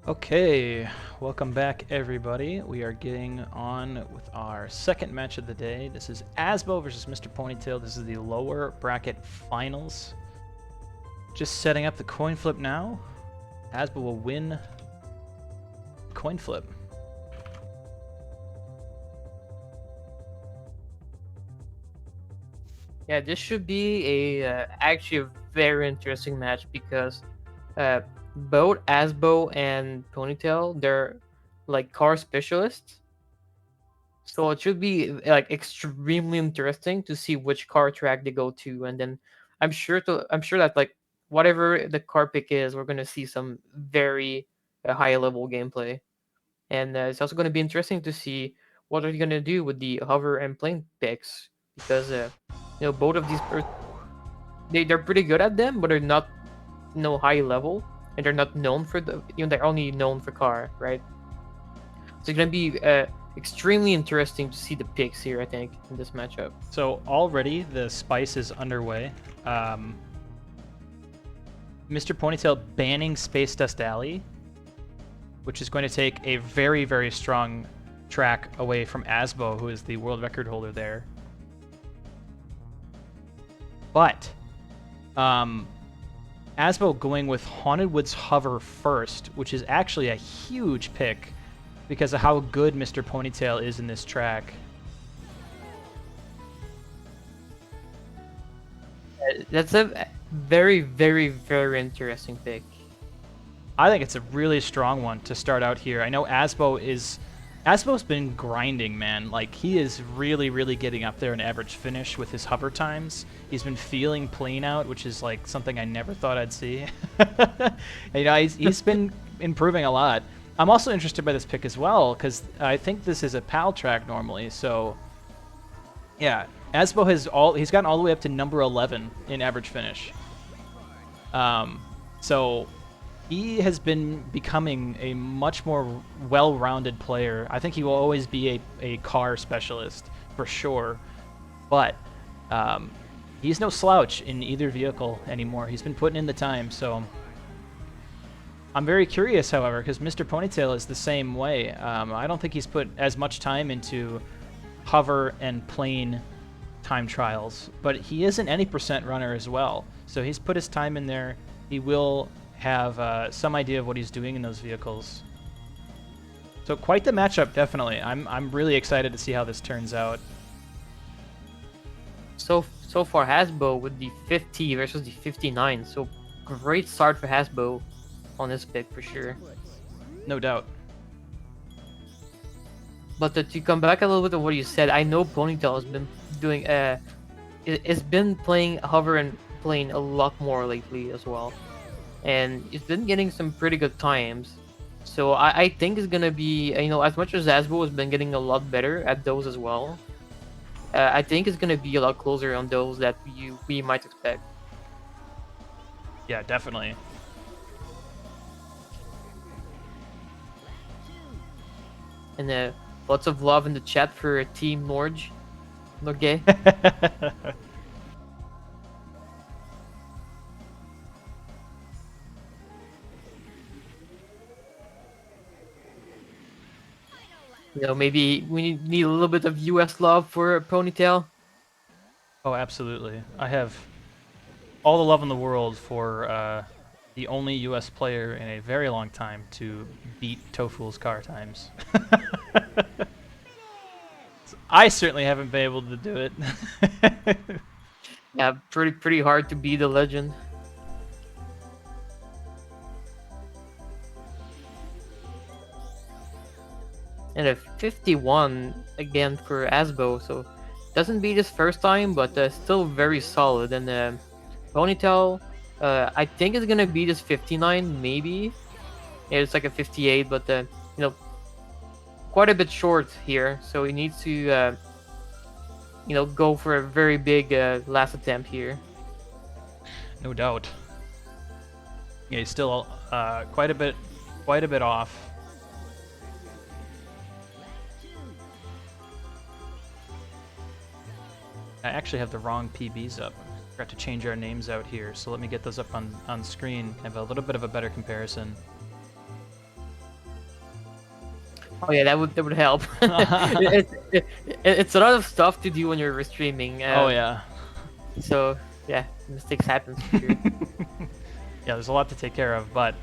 Okay, welcome back everybody. We are getting on with our second match of the day. This is Asbo versus MrPonytale. This is the lower bracket finals. Just setting up the coin flip now. Asbo will win coin flip. Yeah, this should be actually a very interesting match because uh, both Asbo and Ponytail, they're like car specialists. So it should be like extremely interesting to see which car track they go to, and then I'm sure that like whatever the car pick is, we're gonna see some very high level gameplay, and it's also gonna be interesting to see what are you gonna do with the hover and plane picks because both of these they're pretty good at them, but they're not no high level, and they're not known for they're only known for car, right? So it's gonna be extremely interesting to see the picks here. I think in this matchup. So already the spice is underway. MrPonytale banning Space Dust Alley, which is going to take a very, very strong track away from Asbo, who is the world record holder there. But Asbo going with Haunted Woods Hover first, which is actually a huge pick because of how good MrPonytale is in this track. That's a very, very, very interesting pick. I think it's a really strong one to start out here. I know Asbo's been grinding, man. Like, he is really, really getting up there in average finish with his hover times. He's been feeling plane out, which is like something I never thought I'd see. He's been improving a lot. I'm also interested by this pick as well because I think this is a PAL track normally. So, yeah, he's gotten all the way up to number 11 in average finish. So he has been becoming a much more well-rounded player. I think he will always be a car specialist for sure, but he's no slouch in either vehicle anymore. He's been putting in the time, so I'm very curious, however, because MrPonytale is the same way. I don't think he's put as much time into hover and plane time trials, but he is an any percent runner as well. So he's put his time in there. He will have some idea of what he's doing in those vehicles. So quite the matchup, definitely. I'm really excited to see how this turns out. So far, Hasbro with the 50 versus the 59. So great start for Hasbro on this pick for sure. No doubt. But to come back a little bit of what you said, I know Ponytail has been doing it's been playing hover and plane a lot more lately as well, and it's been getting some pretty good times. So I think it's gonna be as much as Asbo has been getting a lot better at those as well. I think it's gonna be a lot closer on those that we might expect. Yeah, definitely. And lots of love in the chat for Team Norge. Okay. Maybe we need a little bit of US love for Ponytail. Oh, absolutely. I have all the love in the world for the only U.S. player in a very long time to beat Tofu's car times. I certainly haven't been able to do it. Yeah, pretty hard to be the legend. And a 51 again for Asbo, so doesn't beat his first time, but still very solid. And Ponytail, I think is gonna beat his 59, maybe. Yeah, it's like a 58, but quite a bit short here. So he needs to go for a very big last attempt here. No doubt. Yeah, he's still quite a bit off. I actually have the wrong PBs up. Forgot to change our names out here, so let me get those up on screen. Have a little bit of a better comparison. Oh yeah, that would help. It's a lot of stuff to do when you're streaming. Oh yeah. So yeah, mistakes happens for sure. Yeah, there's a lot to take care of, but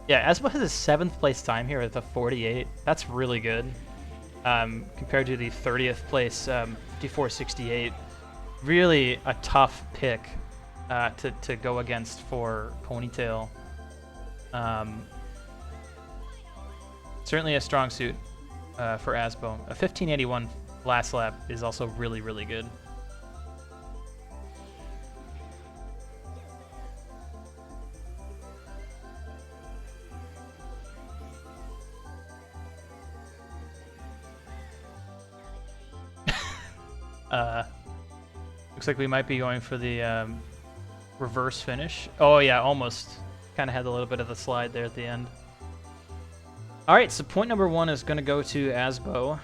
yeah, Asbo has a 7th place time here with a 48. That's really good. Compared to the 30th place 54.68. Really a tough pick to go against for Ponytale. Certainly a strong suit for Asbo. A 1581 last lap is also really, really good. Looks like we might be going for the reverse finish. Oh yeah, almost. Kind of had a little bit of the slide there at the end. All right, so point number 1 is going to go to Asbo,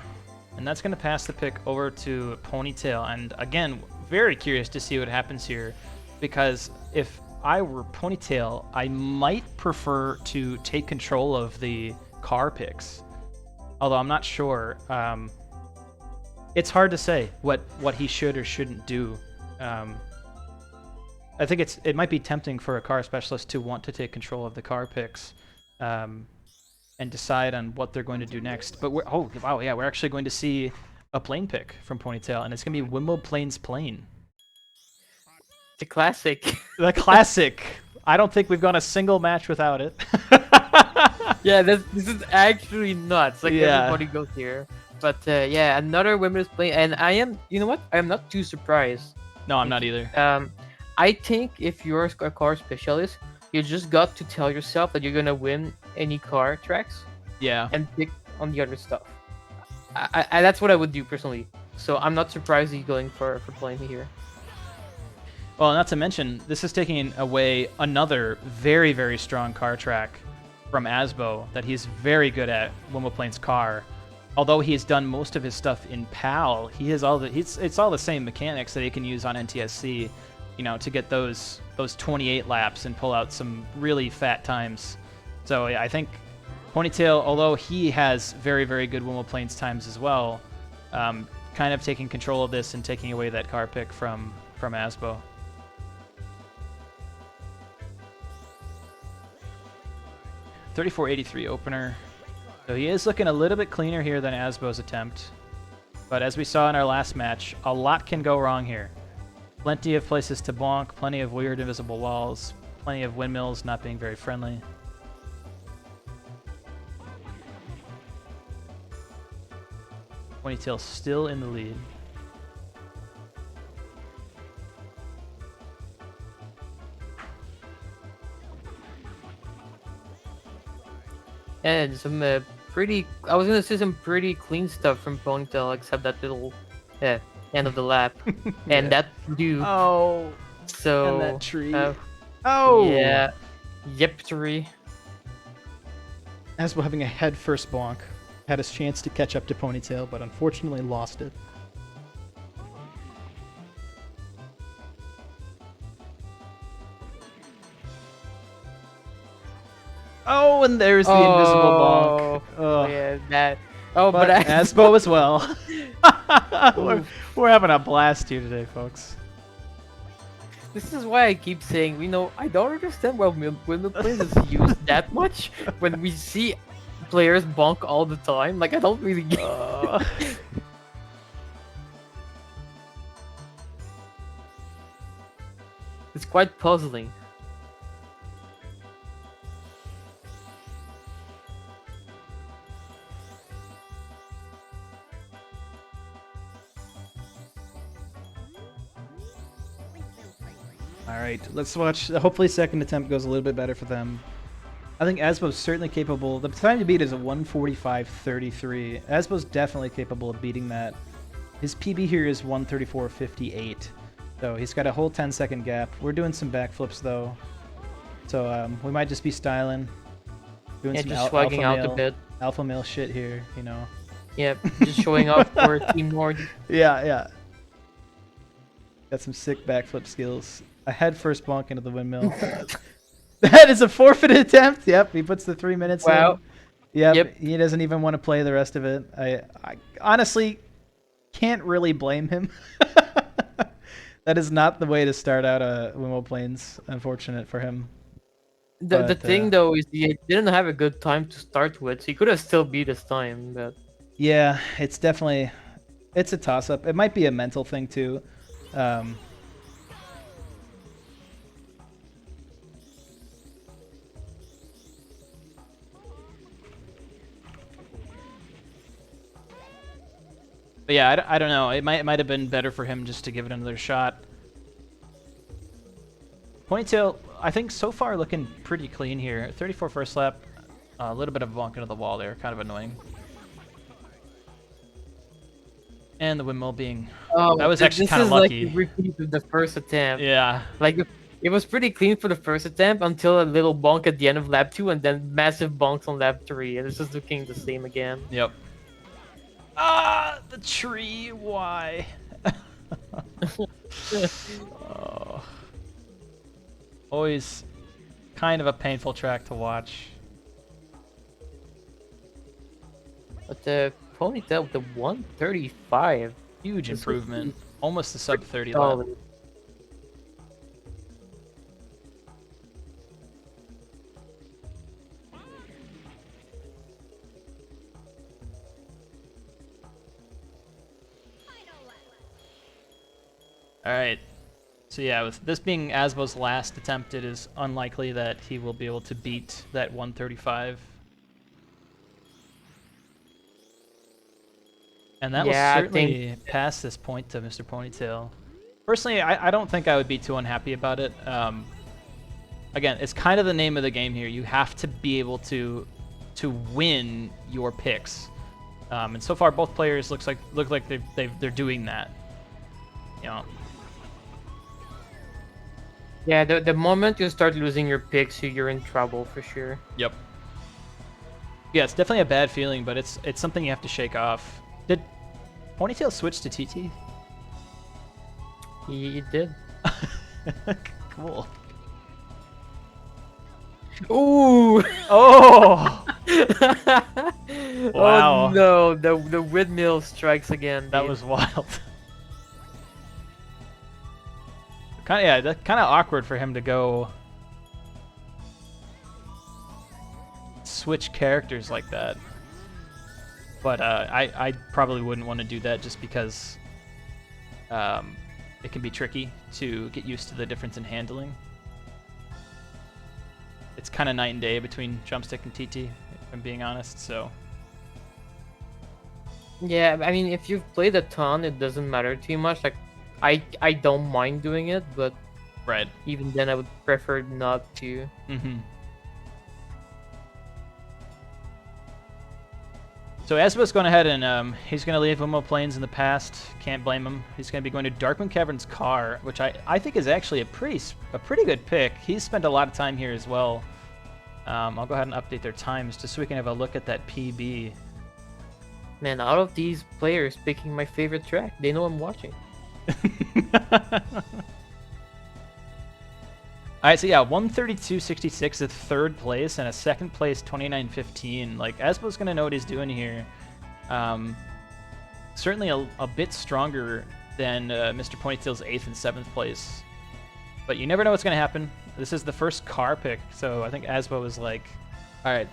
and that's going to pass the pick over to Ponytale. And again, very curious to see what happens here, because if I were Ponytale, I might prefer to take control of the car picks. Although I'm not sure. It's hard to say what he should or shouldn't do. I think it might be tempting for a car specialist to want to take control of the car picks and decide on what they're going to do next. But oh wow, yeah, we're actually going to see a plane pick from Ponytale, and it's going to be Wimbledon's plane. The classic. The classic. I don't think we've gone a single match without it. Yeah, this is actually nuts. Like Yeah. everybody goes here. But yeah, another women's plane, and you know what? I am not too surprised. No, I'm not either. I think if you're a car specialist, you just got to tell yourself that you're gonna win any car tracks. Yeah. And pick on the other stuff. I that's what I would do personally. So I'm not surprised he's going for playing me here. Well, not to mention, this is taking away another very, very strong car track from Asbo that he's very good at, Wimbledon's car. Although he has done most of his stuff in PAL, he has it's all the same mechanics that he can use on NTSC, you know, to get those 28 laps and pull out some really fat times. So yeah, I think Ponytale, although he has very, very good Wimbledon's times as well, kind of taking control of this and taking away that car pick from Asbo. .3483 opener. So he is looking a little bit cleaner here than Asbo's attempt. But as we saw in our last match, a lot can go wrong here. Plenty of places to bonk, plenty of weird invisible walls, plenty of windmills not being very friendly. Ponytail still in the lead. And some pretty, I was gonna say some pretty clean stuff from Ponytail, except that little end of the lap. And that dude. Oh, So and that tree. Oh yeah, yep, tree. Asbo having a head first bonk. Had his chance to catch up to Ponytail, but unfortunately lost it. Oh, and there's the invisible bonk. Oh yeah, that. Oh, But but Asbo as well. we're having a blast here today, folks. this is why I keep saying, you know, I don't understand why Wimbledon is used that much when we see players bonk all the time. Like, I don't really get It's quite puzzling. All right, let's watch. Hopefully, second attempt goes a little bit better for them. I think Asbo's certainly capable. The time to beat is a 1:45.33. Asbo's definitely capable of beating that. His PB here is 1:34.58. So he's got a whole 10-second gap. We're doing some backflips though. So we might just be styling. Doing Yeah, some just swagging out a male, bit. alpha male shit here, you know. Yep, just showing off for Team Nord. Yeah. Got some sick backflip skills. A head first bonk into the windmill. That is a forfeited attempt. Yep, he puts the 3 minutes Wow. in. Yep, Yep. he doesn't even want to play the rest of it. I honestly can't really blame him. That is not the way to start out a Wimmo Plains. Unfortunate for him. The But thing though is he didn't have a good time to start with, so he could have still beat his time, but yeah, it's definitely it's a toss up. It might be a mental thing too. Um, But yeah, I don't know. It might have been better for him just to give it another shot. Ponytail, I think so far looking pretty clean here. 34 first lap, a little bit of a bonk into the wall there, kind of annoying. And the windmill being, that was actually this kind of is like a lucky. repeat of the first attempt. Yeah, Like it was pretty clean for the first attempt until a little bonk at the end of lap 2, and then massive bonks on lap 3, and it's just looking the same again. yep. Ah, the tree, why? Oh. Always kind of a painful track to watch. But the Ponytail with the 135. Huge This improvement. was Almost a sub 30 lap. solid. Alright. So yeah, with this being Asbo's last attempt, it is unlikely that he will be able to beat that 135. And that will Yeah, I certainly think pass this point to Mr. Ponytail. Personally, I don't think I would be too unhappy about it. Again, it's kind of the name of the game here. You have to be able to win your picks. And so far, both players look like they're doing that. You know. yeah, the moment you start losing your picks, you're in trouble for sure. Yep. Yeah, it's definitely a bad feeling, but it's something you have to shake off. Did Ponytail switch to TT? He did. Cool. Ooh! Oh! Wow. Oh no, the windmill strikes again. That dude. was wild. That's kind of awkward for him to go switch characters like that. But I probably wouldn't want to do that just because it can be tricky to get used to the difference in handling. It's kind of night and day between Jumpstick and TT, if I'm being honest, so... Yeah, I mean, if you've played a ton, it doesn't matter too much. Like, I don't mind doing it, but Right. even then, I would prefer not to. Mm-hmm. So Asbo's going ahead and he's going to leave Wimmo Plains in the past. Can't blame him. He's going to be going to Darkmoon Cavern's car, which I think is actually a pretty good pick. He's spent a lot of time here as well. I'll go ahead and update their times just so we can have a look at that PB. Man, out of these players picking my favorite track, they know I'm watching. Alright, so yeah, 132.66 is third place, and a second place 29.15. Like, Asbo's gonna know what he's doing here. Certainly a bit stronger than Mr. Ponytail's 8th and 7th place. But you never know what's gonna happen. This is the first car pick, so I think Asbo was like, alright,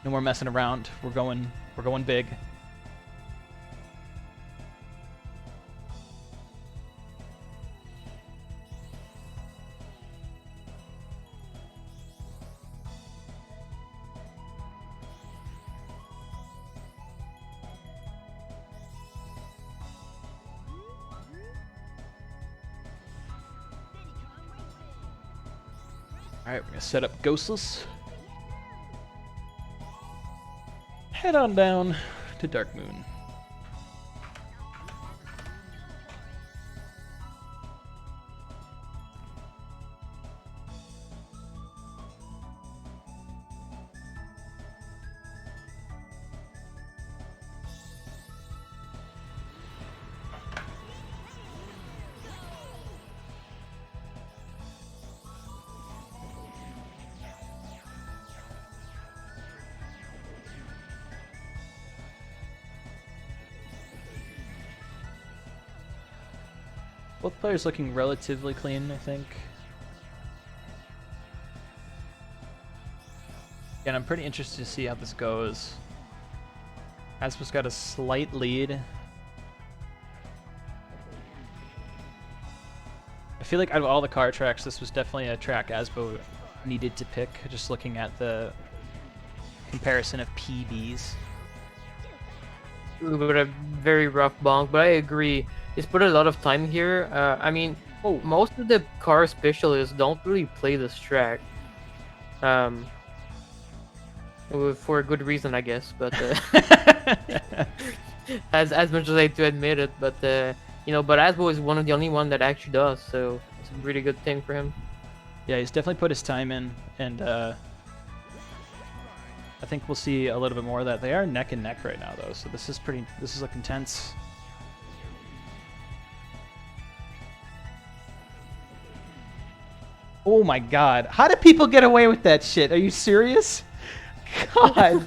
no more messing around. We're going big. Alright, we're gonna set up Ghostless. Head on down to Darkmoon. Both players looking relatively clean, I think. And I'm pretty interested to see how this goes. Asbo's got a slight lead. I feel like out of all the car tracks, this was definitely a track Asbo needed to pick, just looking at the comparison of PBs. With a very rough bonk, but I agree. He's put a lot of time here. I mean, most of the car specialists don't really play this track. For a good reason, I guess. But as much as I hate to admit it, but you know, but Asbo is one of the only one that actually does, so it's a really good thing for him. Yeah, he's definitely put his time in, and I think we'll see a little bit more of that. They are neck and neck right now, though, so this is looking tense. Oh my god. How do people get away with that shit? Are you serious? God.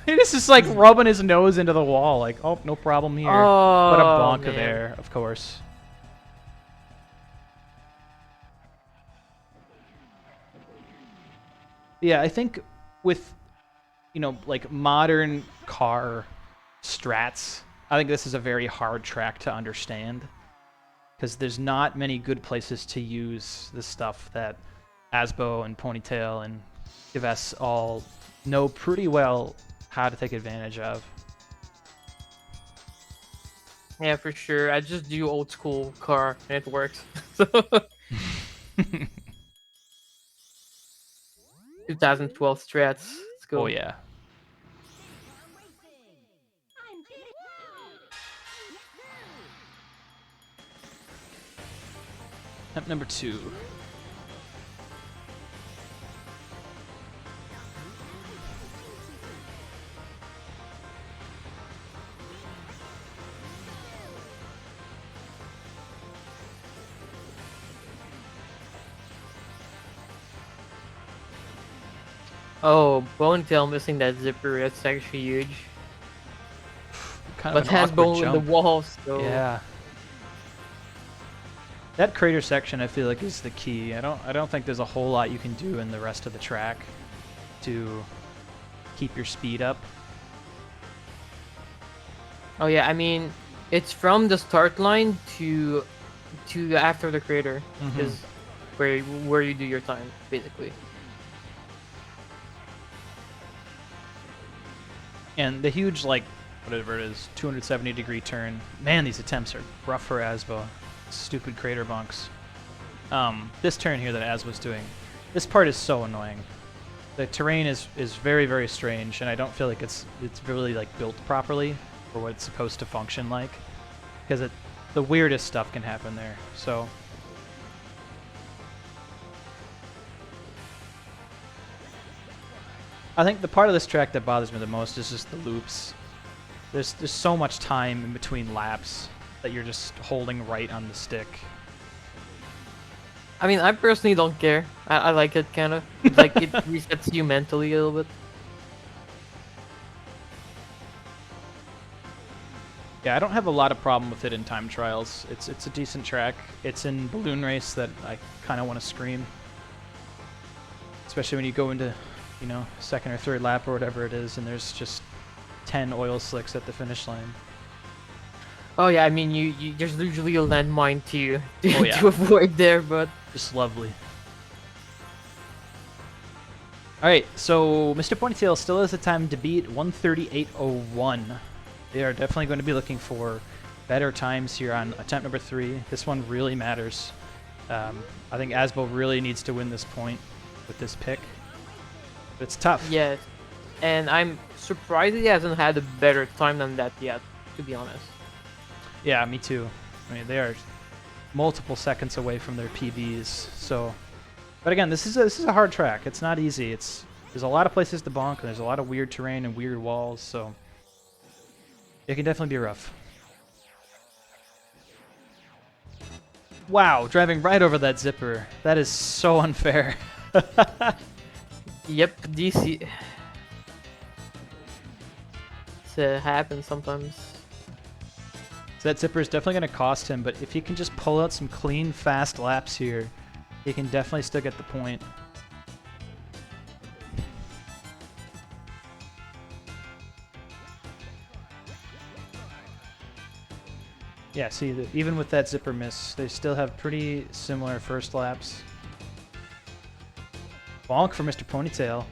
He's just like rubbing his nose into the wall, like, oh, no problem here. Oh, what a bonk man. there, of course. Yeah, I think with, you know, like modern car strats, I think this is a very hard track to understand. Because there's not many good places to use the stuff that Asbo and Ponytale and Gives all know pretty well how to take advantage of. Yeah, for sure. I just do old school car and it works. So 2012 strats. Let's go. Oh yeah. Attempt number 2. Oh, Bonetail missing that zipper. That's actually huge. Kind of But an has awkward bone in jump. the wall, so Yeah. That crater section, I feel like, is the key. I don't think there's a whole lot you can do in the rest of the track to keep your speed up. Oh yeah, I mean, it's from the start line to after the crater Mhm. is where you do your time, basically. And the huge, like, whatever it is, 270-degree turn. Man, these attempts are rough for Asbo. Stupid crater bonks. This turn here that Asbo's doing, this part is so annoying. The terrain is very, very strange, and I don't feel like it's really, like, built properly for what it's supposed to function like. Because the weirdest stuff can happen there. So I think the part of this track that bothers me the most is just the loops. There's so much time in between laps that you're just holding right on the stick. I mean, I personally don't care. I like it, kind of. Like, it resets you mentally a little bit. Yeah, I don't have a lot of problem with it in time trials. It's a decent track. It's in Balloon Race that I kind of want to scream. Especially when you go into, you know, second or third lap or whatever it is, and there's just 10 oil slicks at the finish line. Oh yeah, I mean, you there's usually a landmine to Oh, yeah. to avoid there, but Just lovely. Alright, so Mr. Ponytail still has the time to beat 138.01. They are definitely going to be looking for better times here on attempt number 3. This one really matters. I think Asbo really needs to win this point with this pick. But it's tough. yes. And I'm surprised he hasn't had a better time than that yet, to be honest. Yeah, me too. I mean, they are multiple seconds away from their PBs. So, but again, this is a hard track. It's not easy. There's a lot of places to bonk, and there's a lot of weird terrain and weird walls. So, it can definitely be rough. Wow, driving right over that zipper. That is so unfair. Yep, DC. It happens sometimes. So that zipper is definitely going to cost him, but if he can just pull out some clean, fast laps here, he can definitely still get the point. Yeah, see, even with that zipper miss, they still have pretty similar first laps. Bonk for MrPonytale.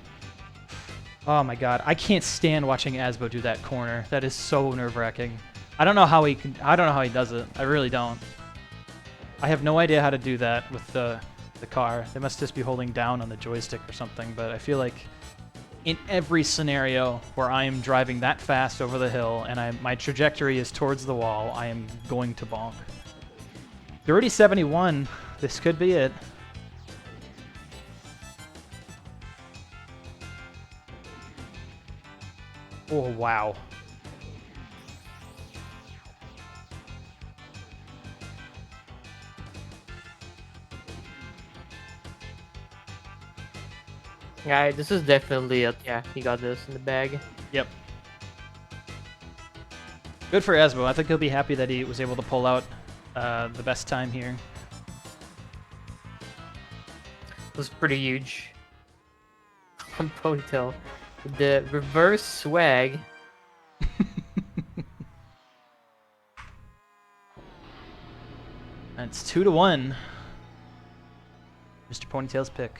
Oh my god, I can't stand watching Asbo do that corner. That is so nerve-wracking. I don't know how he does it. I really don't. I have no idea how to do that with the car. They must just be holding down on the joystick or something, but I feel like in every scenario where I am driving that fast over the hill and my trajectory is towards the wall, I am going to bonk. Dirty 71. This could be it. Oh, wow. Yeah, this is definitely it. Yeah, he got this in the bag. Yep. Good for Asbo. I think he'll be happy that he was able to pull out the best time here. It was pretty huge. On Ponytail. The reverse swag. And it's 2-1. MrPonytale's pick.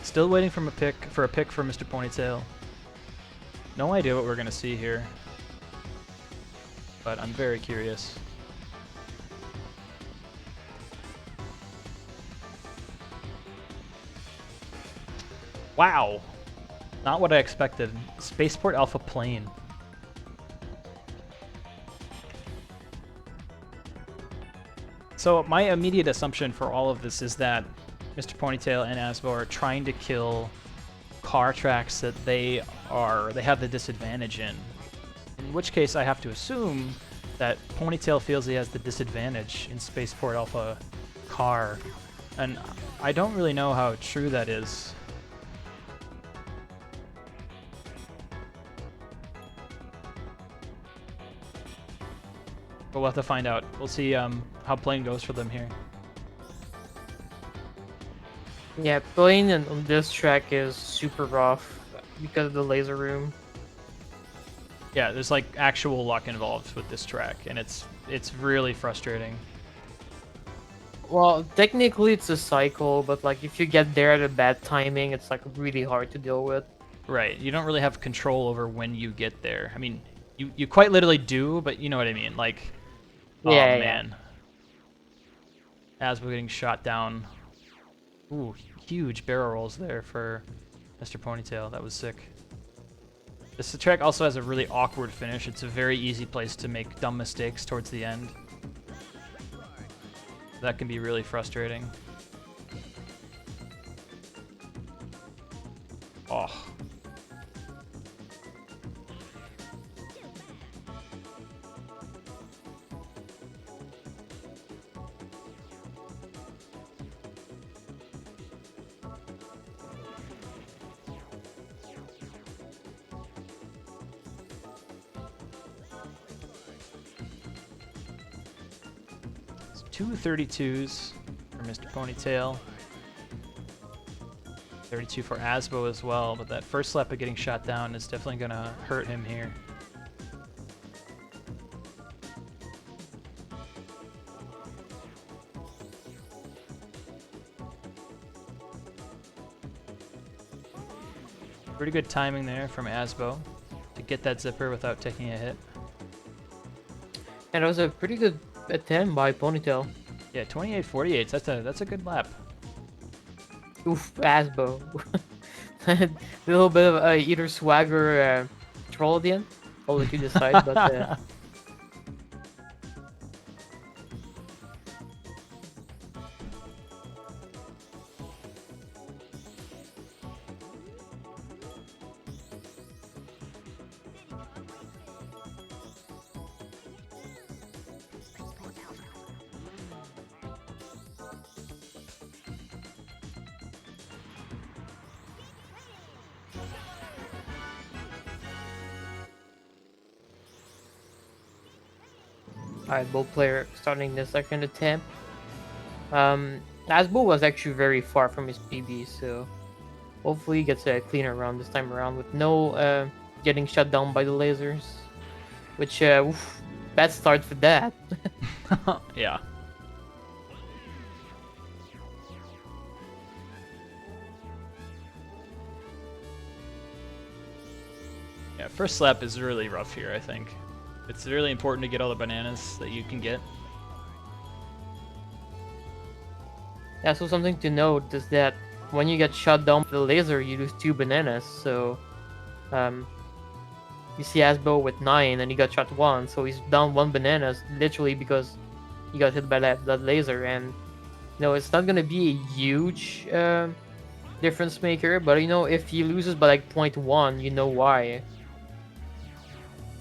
Still waiting for a pick for MrPonytale. No idea what we're gonna see here, but I'm very curious. Wow, not what I expected. Spaceport Alpha Plane. So my immediate assumption for all of this is that MrPonytale and Asbo are trying to kill car tracks that they have the disadvantage in. In which case I have to assume that Ponytail feels he has the disadvantage in Spaceport Alpha car. And I don't really know how true that is. But we'll have to find out. We'll see how plane goes for them here. Yeah, playing on this track is super rough because of the laser room. Yeah, there's like actual luck involved with this track, and it's really frustrating. Well, technically it's a cycle, but like if you get there at a bad timing, it's like really hard to deal with. Right, you don't really have control over when you get there. I mean, you quite literally do, but you know what I mean. Like, oh Yeah, man, as we're getting shot down. Ooh, huge barrel rolls there for MrPonytale. That was sick. This track also has a really awkward finish. It's a very easy place to make dumb mistakes towards the end. That can be really frustrating. Oh. Two 32s for MrPonytale. 32 for Asbo as well, but that first lap of getting shot down is definitely going to hurt him here. Pretty good timing there from Asbo to get that zipper without taking a hit. And it was a pretty good attempt by Ponytail. Yeah, 28.48. That's a good lap. Oof, Asbo. A little bit of either swag or troll at the end. I'll let you decide, but Alright, both player starting the second attempt. Asbo was actually very far from his PB, so hopefully he gets a cleaner round this time around with no getting shut down by the lasers. Which, oof, bad start for that. Yeah. Yeah, first slap is really rough here, I think. It's really important to get all the bananas that you can get. Yeah, so something to note is that when you get shot down by the laser, you lose 2 bananas. So, you see Asbo with 9 and he got shot 1, so he's down 1 bananas literally because he got hit by that laser. And it's not gonna be a huge difference maker, but if he loses by like 0.1, you know why.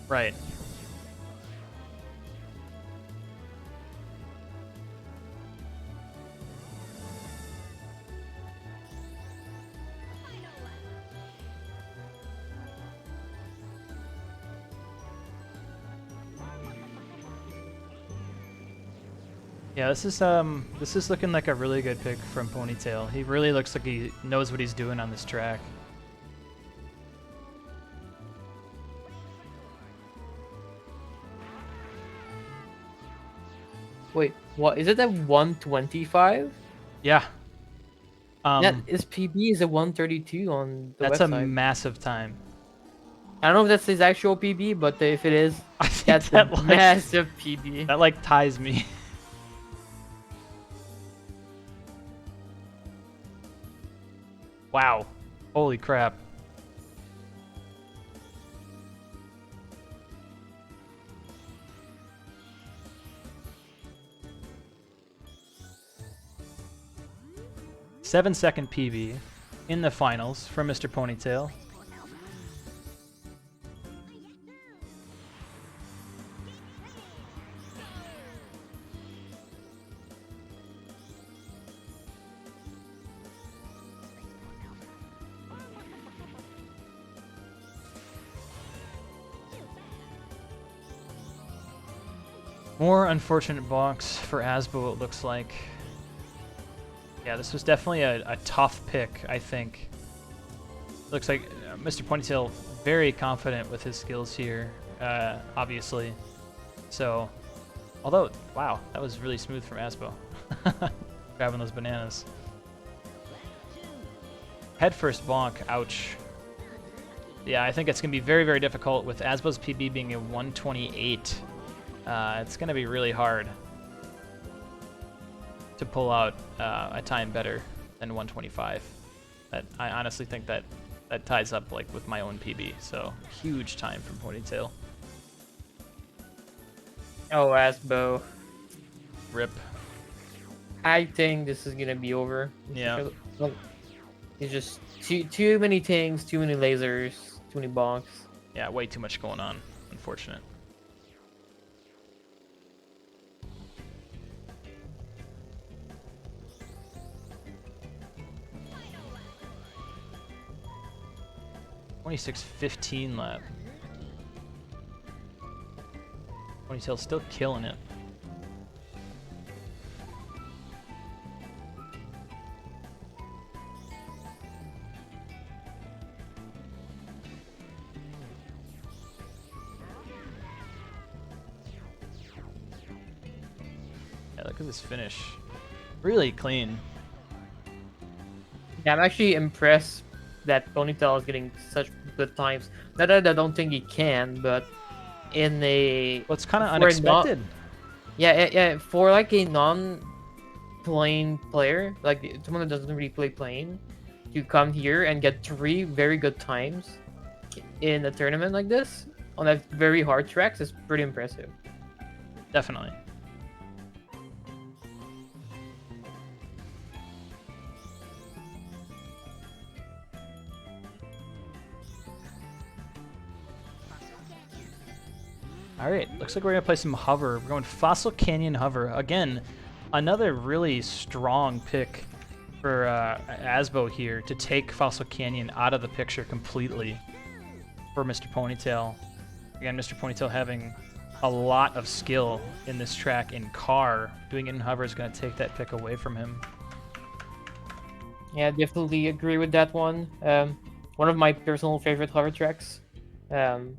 Right. Yeah, this is looking like a really good pick from Ponytail. He really looks like he knows what he's doing on this track. Wait, what is it at 125? Yeah. That his PB is a 132 on the That's a website. massive time. I don't know if that's his actual PB, but if it is, I think that's that, a like, massive PB. That like ties me. Wow. Holy crap. Seven-second PB in the finals for Mr. Ponytail. More unfortunate box for Asbo, it looks like. Yeah, this was definitely a tough pick, I think. Looks like Mr. Ponytail very confident with his skills here, obviously. So, although, wow, that was really smooth from Asbo. Grabbing those bananas. Head first bonk, ouch. Yeah, I think it's going to be very, very difficult with Asbo's PB being a 128. It's going to be really hard to pull out a time better than 125. I honestly think that ties up like with my own PB. So huge time from Ponytail. Oh, Asbo. Rip. I think this is gonna be over. Yeah. It's just too many things, too many lasers, too many bonks. Yeah, way too much going on. Unfortunate. .26.15 lap. Ponytail's still killing it. Yeah, look at this finish. Really clean. Yeah, I'm actually impressed that Ponytail is getting such good times. Not that I don't think he can, but in a... Well, it's kind of for a unexpected. Yeah, for like a non-plane player, like someone that doesn't really play plane, to come here and get 3 very good times in a tournament like this on a very hard tracks is pretty impressive. Definitely. All right, looks like we're gonna play some hover. We're going Fossil Canyon hover again. Another really strong pick for Asbo here to take Fossil Canyon out of the picture completely for Mr. Ponytail. Again, Mr. Ponytail having a lot of skill in this track in car. Doing it in hover is going to take that pick away from him. Yeah, definitely agree with that one. One of my personal favorite hover tracks. And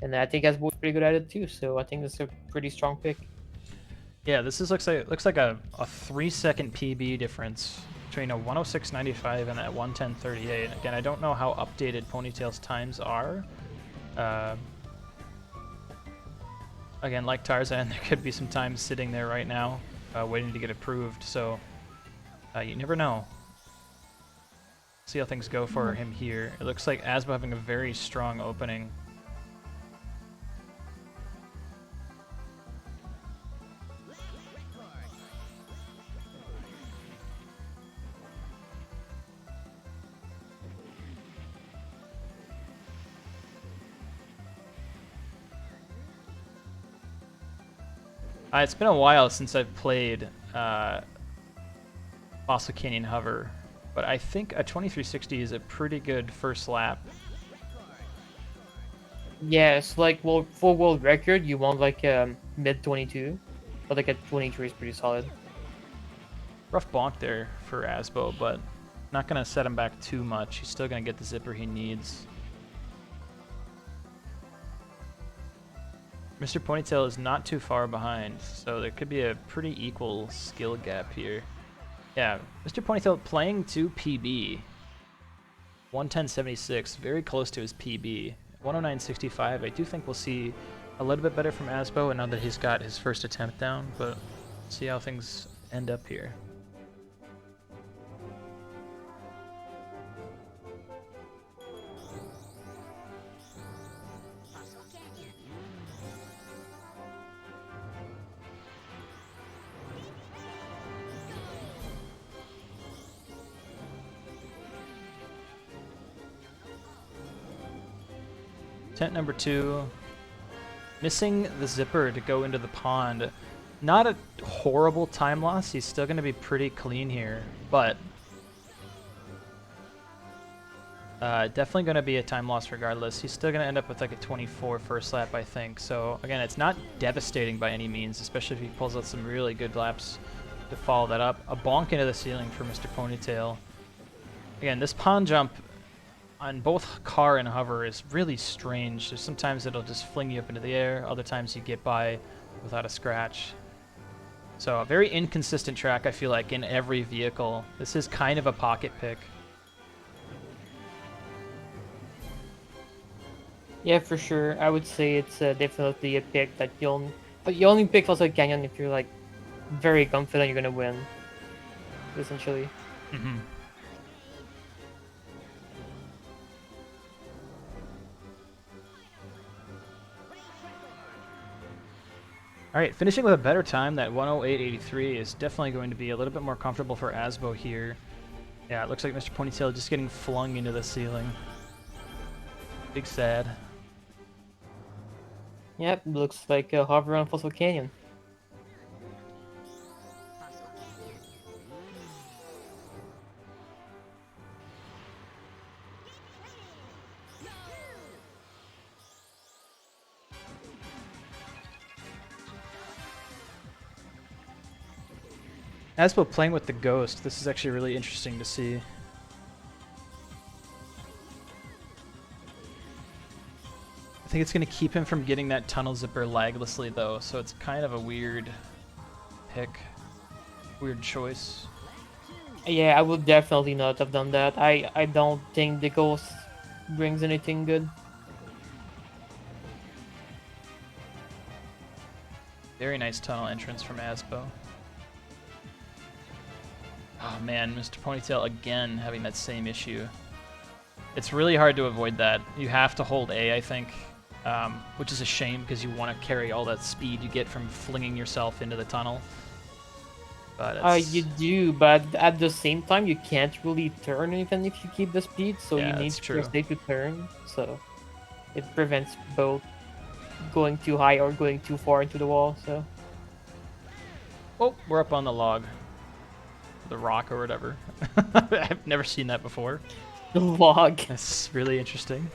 I think Asbo is pretty good at it too, so I think that's a pretty strong pick. Yeah, this is looks like a 3-second PB difference between a 106.95 and that 110.38. Again, I don't know how updated Ponytail's times are. Again, like Tarzan, there could be some time sitting there right now, waiting to get approved. So you never know. See how things go for him here. It looks like Asbo having a very strong opening. It's been a while since I've played Fossil Canyon Hover, but I think a 2360 is a pretty good first lap. Yeah, it's like, well, for world record, you want like mid 22, but like a 23 is pretty solid. Rough bonk there for Asbo, but not going to set him back too much. He's still going to get the zipper he needs. MrPonytale is not too far behind, so there could be a pretty equal skill gap here. Yeah, MrPonytale playing to PB. 110.76, very close to his PB. 109.65, I do think we'll see a little bit better from Asbo, and now that he's got his first attempt down, but see how things end up here. Tent number 2, missing the zipper to go into the pond. Not a horrible time loss. He's still going to be pretty clean here, but definitely going to be a time loss regardless. He's still going to end up with like a 24 first lap, I think. So again, it's not devastating by any means, especially if he pulls out some really good laps to follow that up. A bonk into the ceiling for MrPonytale. Again, this pond jump on both car and hover is really strange. So sometimes it'll just fling you up into the air, other times you get by without a scratch. So a very inconsistent track, I feel like, in every vehicle. This is kind of a pocket pick. Yeah, for sure. I would say it's definitely a pick that you only pick Fossil Canyon if you're like very confident you're gonna win, essentially. Mm-hmm. All right, finishing with a better time, that 108.83 is definitely going to be a little bit more comfortable for Asbo here. Yeah, it looks like MrPonytale just getting flung into the ceiling. Big sad. Yep, looks like a hover on Fossil Canyon. Asbo playing with the ghost. This is actually really interesting to see. I think it's going to keep him from getting that tunnel zipper laglessly though, so it's kind of a weird pick. Weird choice. Yeah, I would definitely not have done that. I don't think the ghost brings anything good. Very nice tunnel entrance from Asbo. Oh man, MrPonytale again having that same issue. It's really hard to avoid that. You have to hold A, I think, which is a shame because you want to carry all that speed you get from flinging yourself into the tunnel. But You do, but at the same time, you can't really turn even if you keep the speed, so Yeah, you need that's to true. press A to turn, so it prevents both going too high or going too far into the wall, so... Oh, we're up on the log. The rock or whatever. I've never seen that before. The log. That's really interesting.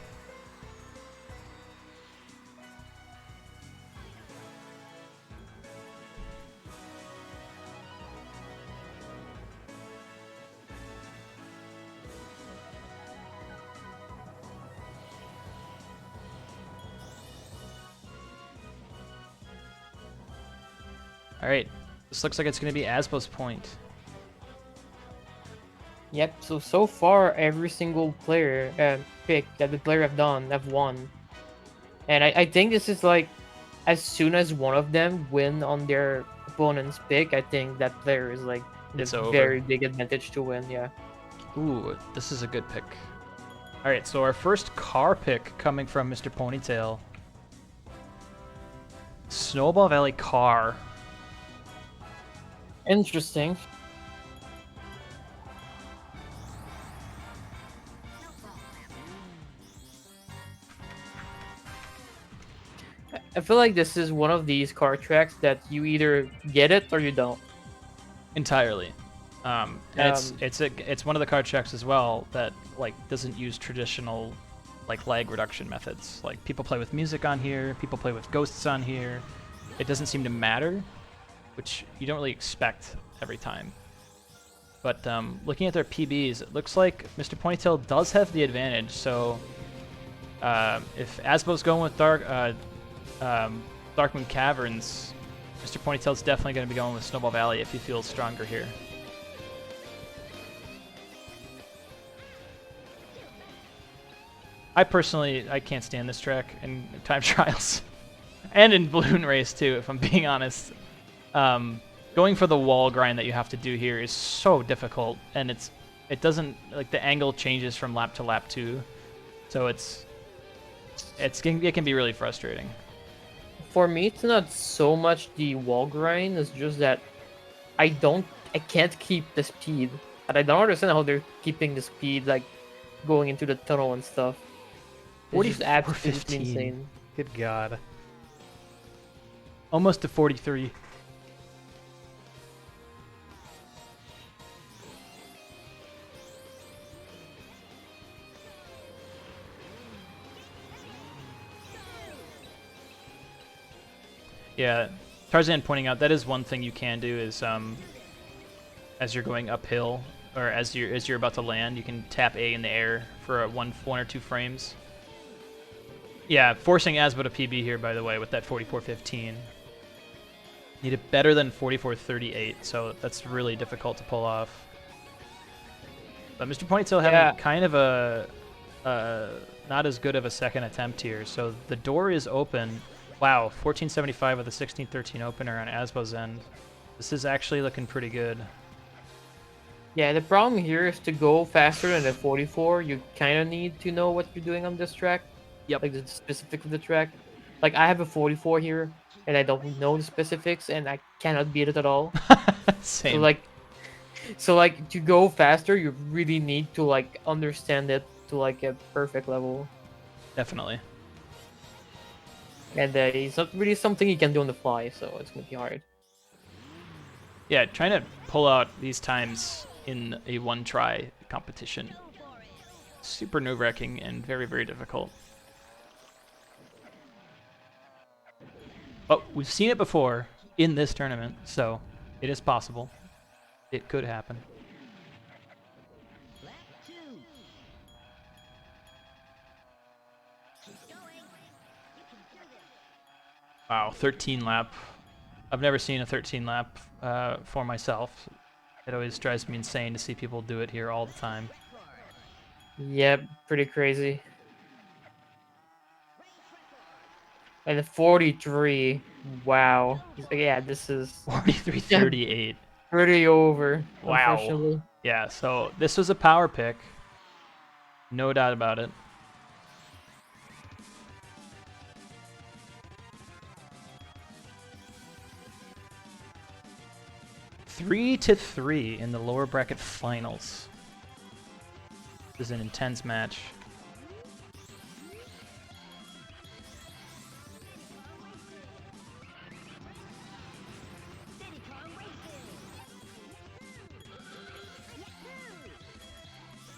All right, this looks like it's going to be Asbo's point. Yep. So far, every single player pick that the player have done have won, and I think this is like, as soon as one of them win on their opponent's pick, I think that player is like the It's over. very big advantage to win. Yeah. Ooh, this is a good pick. All right, so our first car pick coming from Mr. Ponytale. Snowball Valley car. Interesting. I feel like this is one of these car tracks that you either get it or you don't. Entirely. And it's Um, it's one of the card checks as well that like doesn't use traditional like lag reduction methods. Like people play with music on here, people play with ghosts on here. It doesn't seem to matter, which you don't really expect every time. But looking at their PBs, it looks like Mr. Ponytail does have the advantage. So if Asbo's going with Dark Moon Caverns, Mr. Ponytail's definitely going to be going with Snowball Valley if he feels stronger here. I personally, I can't stand this track in time trials. And in Balloon Race too, if I'm being honest. Going for the wall grind that you have to do here is so difficult, and it doesn't, like, the angle changes from lap to lap too. So it can be really frustrating. for me, it's not so much the wall grind. It's just that I can't keep the speed, and I don't understand how they're keeping the speed, like going into the tunnel and stuff. It's just absolutely 44-15. insane. Good God. Almost to 43. Yeah, Tarzan pointing out that is one thing you can do is as you're going uphill or as you're about to land, you can tap A in the air for one or two frames. Yeah, forcing Asbo to PB here, by the way, with that 44-15. Need it better than 44-38, so that's really difficult to pull off. But Mr. Ponytail having kind of a not as good of a second attempt here, so the door is open. Wow, 1475 with a 1613 opener on Asbo's end. This is actually looking pretty good. Yeah, the problem here is to go faster than the 44, you kind of need to know what you're doing on this track. Yep. Like the specifics of the track. Like I have a 44 here, and I don't know the specifics, and I cannot beat it at all. Same. So like to go faster, you really need to like understand it to like a perfect level. Definitely. And it's not really something you can do on the fly, so it's gonna be hard. Yeah, trying to pull out these times in a one-try competition. Super nerve-wracking and very, very difficult. But we've seen it before in this tournament, so it is possible. It could happen. Wow, 13 lap. I've never seen a 13 lap for myself. It always drives me insane to see people do it here all the time. Yep, pretty crazy. And the 43, wow. Yeah, this is 43-38. pretty over, Wow. unfortunately. Yeah, so this was a power pick. No doubt about it. Three to 3 in the lower bracket finals. This is an intense match.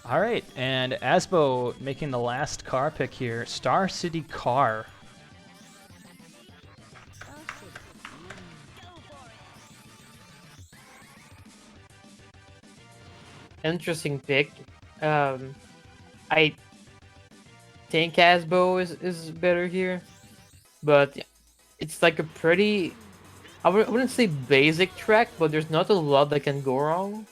All right, and Asbo making the last car pick here. Star City Car. Interesting pick. I think Asbo is better here, but it's like a pretty I wouldn't say basic track, but there's not a lot that can go wrong.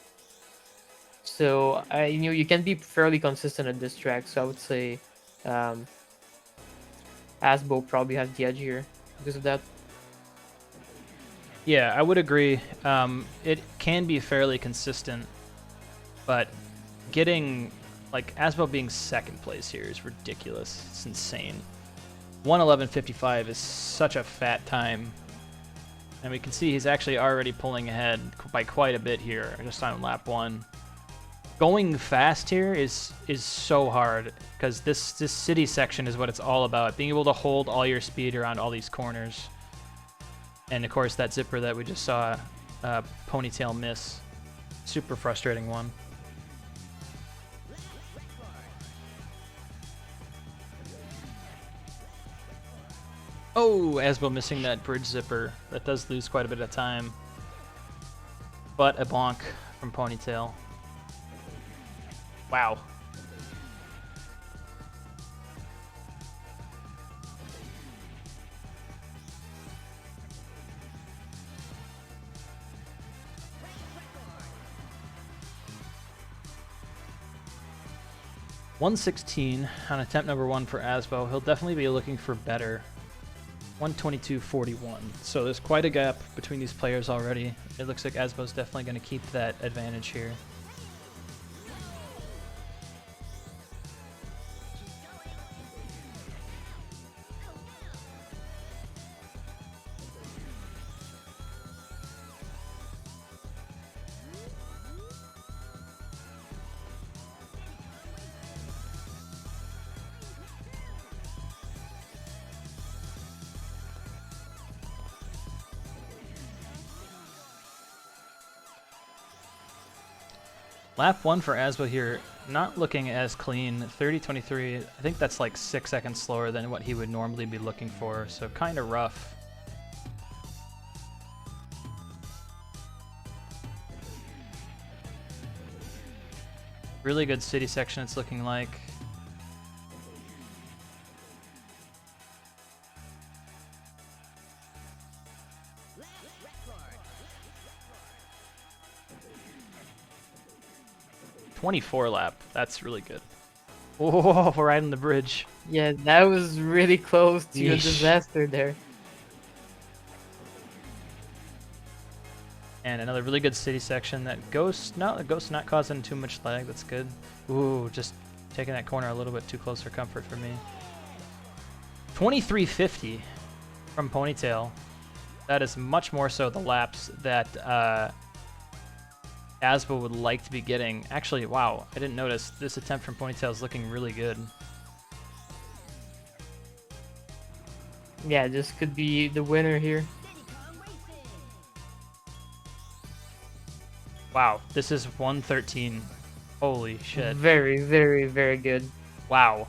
So you can be fairly consistent at this track. So I would say um, Asbo probably has the edge here because of that. Yeah, I would agree. It can be fairly consistent, but getting like Asbo being second place here is ridiculous. It's insane. 1:11:55 is such a fat time, and we can see he's actually already pulling ahead by quite a bit here just on lap 1. Going fast here is so hard because this city section is what it's all about. Being able to hold all your speed around all these corners. And of course that zipper that we just saw Ponytale miss. Super frustrating one. Oh, Asbo missing that bridge zipper. That does lose quite a bit of time. But a bonk from Ponytale. Wow. .116 on attempt number 1 for Asbo. He'll definitely be looking for better. 122.41. So there's quite a gap between these players already. It looks like Asbo's definitely going to keep that advantage here. Lap 1 for Asbo here, not looking as clean. 30.23, I think that's like 6 seconds slower than what he would normally be looking for, so kind of rough. Really good city section it's looking like. .24 lap. That's really good. Oh, we're right on the bridge. Yeah, that was really close to a Yeesh. disaster there. And another really good city section. That Ghost not causing too much lag. That's good. Ooh, just taking that corner a little bit too close for comfort for me. 23.50 from Ponytale. That is much more so the laps that Asbo would like to be getting. Actually, wow, I didn't notice. This attempt from Ponytale is looking really good. Yeah, this could be the winner here. Wow, this is 113. Holy shit. Very, very, very good. Wow.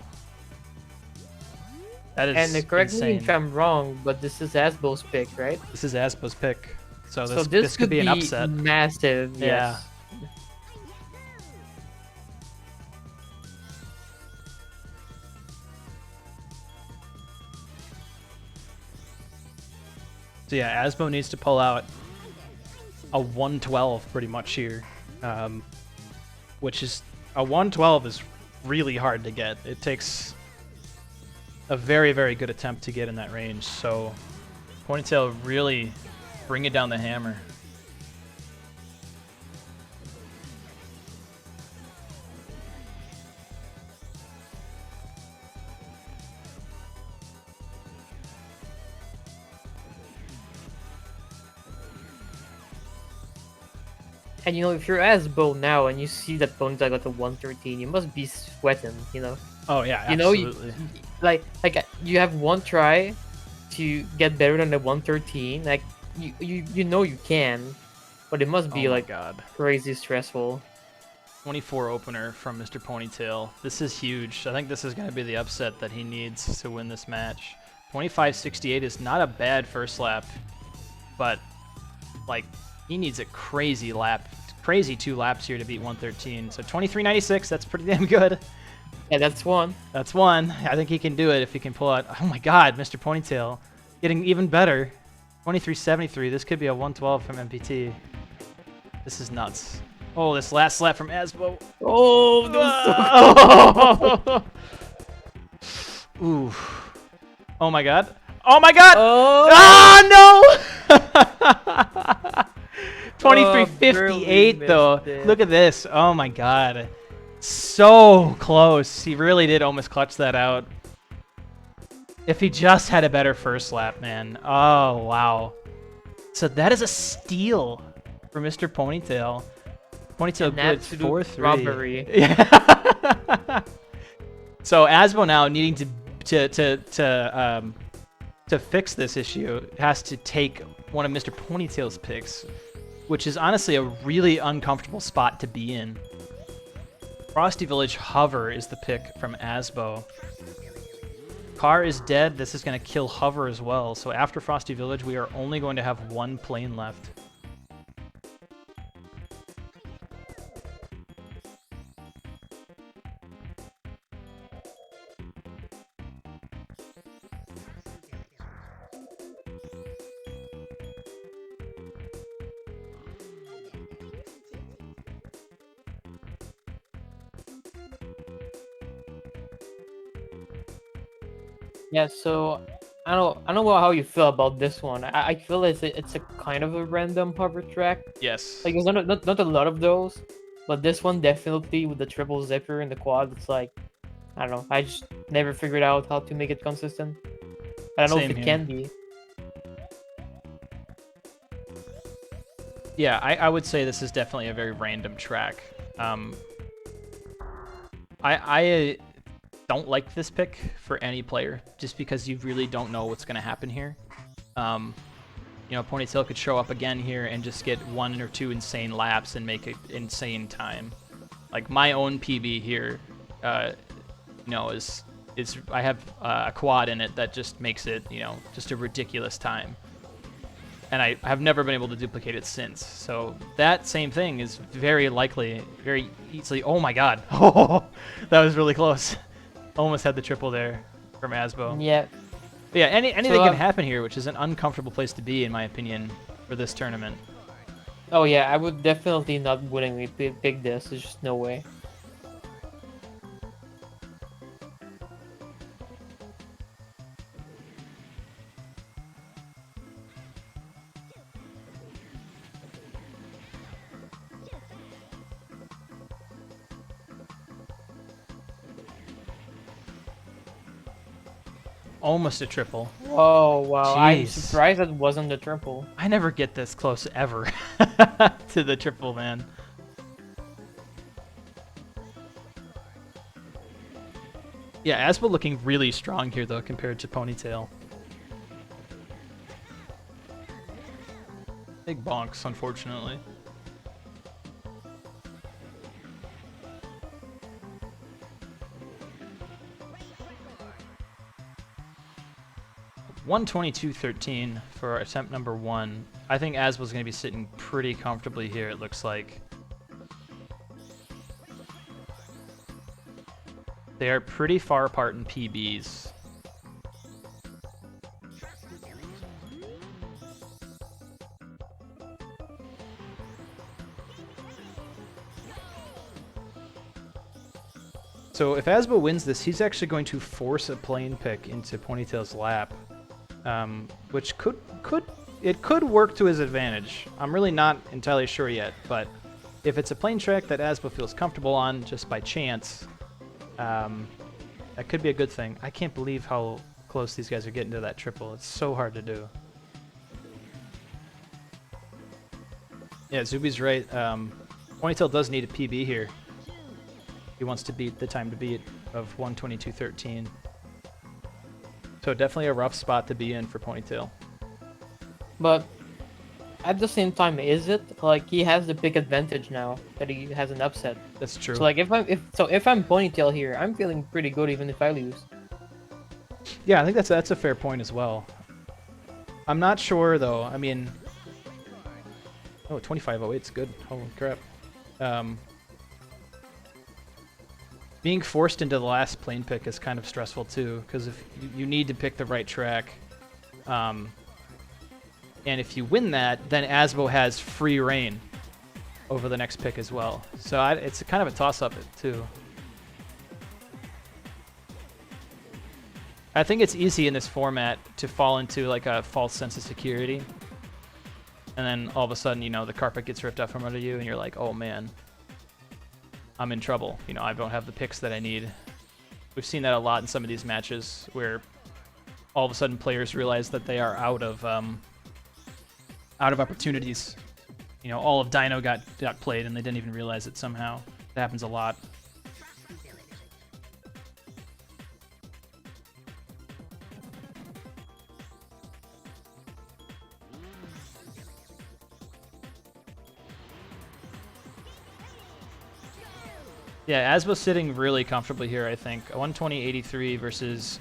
That is And correct me insane. if I'm wrong, but this is Asbo's pick, right? This is Asbo's pick. So So this could be an upset. massive. Yeah. Yes. So yeah, Asbo needs to pull out a 112 pretty much here, which is a 112 is really hard to get. It takes a very, very good attempt to get in that range. So Ponytail really bringing down the hammer. And if you're Asbo now and you see that Ponytail got the 113, you must be sweating, Oh yeah, You know, absolutely. like you have one try to get better than the 113. Like you know you can, but it must be Oh my like god. crazy stressful. 24 opener from Mr. Ponytail. This is huge. I think this is going to be the upset that he needs to win this match. 25.68 is not a bad first lap, but like he needs a crazy lap, crazy 2 laps here to beat 113. So 23.96, that's pretty damn good. Yeah, that's one. That's one. I think he can do it if he can pull out. Oh my god, Mr. Ponytail getting even better. 2373. This could be a 112 from MPT. This is nuts. Oh, this last slap from Asbo. Oh, that was so Ooh. Oh my god. Oh my god! Oh, Ah, no! 2358 barely though. missed it. Look at this. Oh my god. So close. He really did almost clutch that out. If he just had a better first lap, man. Oh, wow. So that is a steal for Mr. Ponytail. Ponytail An good absolute 4-3. robbery. Yeah. So Asbo now needing to fix this issue has to take one of Mr. Ponytail's picks, which is honestly a really uncomfortable spot to be in. Frosty Village Hover is the pick from Asbo. Car is dead. This is going to kill Hover as well. So after Frosty Village, we are only going to have one plane left. Yeah, so I don't know how you feel about this one. I feel it's a kind of a random hover track. Yes. Like there's not a lot of those, but this one definitely with the triple zipper and the quad, it's like I don't know. I just never figured out how to make it consistent. I don't know Same if it here. can be. Yeah, I would say this is definitely a very random track. I don't like this pick for any player, just because you really don't know what's going to happen here. You know, Ponytail could show up again here and just get 1 or 2 insane laps and make an insane time. Like my own PB here, you know, is I have a quad in it that just makes it, you know, just a ridiculous time. And I have never been able to duplicate it since. So that same thing is very likely, very easily. Oh my god. Oh, that was really close. Almost had the triple there from Asbo. Yeah. But yeah, anything So, can happen here, which is an uncomfortable place to be, in my opinion, for this tournament. Oh yeah, I would definitely not willingly pick this. There's just no way. Almost a triple. Oh wow, I'm Jeez. surprised that wasn't the triple. I never get this close ever to the triple, man. Yeah, Asbo looking really strong here, though, compared to Ponytail. Big bonks, unfortunately. $122.13 for attempt number 1. I think Asbo's going to be sitting pretty comfortably here, it looks like. They are pretty far apart in PBs. So if Asbo wins this, he's actually going to force a plane pick into Ponytail's lap, which could work to his advantage. I'm really not entirely sure yet, but if it's a plane track that Asbo feels comfortable on just by chance, that could be a good thing. I can't believe how close these guys are getting to that triple. It's so hard to do. Yeah, Zuby's right. Ponytail does need a PB here. He wants to beat the time to beat of 122.13. So definitely a rough spot to be in for Ponytail. But at the same time, is it like he has the big advantage now that he has an upset? That's true. So like if I'm Ponytail here, I'm feeling pretty good even if I lose. Yeah, I think that's a fair point as well. I'm not sure though. I mean, oh, 25.08's good. Holy crap. Being forced into the last plane pick is kind of stressful too, because if you need to pick the right track, and And if you win that, then Asbo has free reign over the next pick as well. So it's kind of a toss-up too. I think it's easy in this format to fall into like a false sense of security. And then all of a sudden, you know, the carpet gets ripped out from under you and you're like, oh man, I'm in trouble. You know, I don't have the picks that I need. We've seen that a lot in some of these matches where all of a sudden players realize that they are out of opportunities. You know, all of Dino got played and they didn't even realize it somehow. That happens a lot. Yeah, Asbo's sitting really comfortably here, I think. A 120.83 versus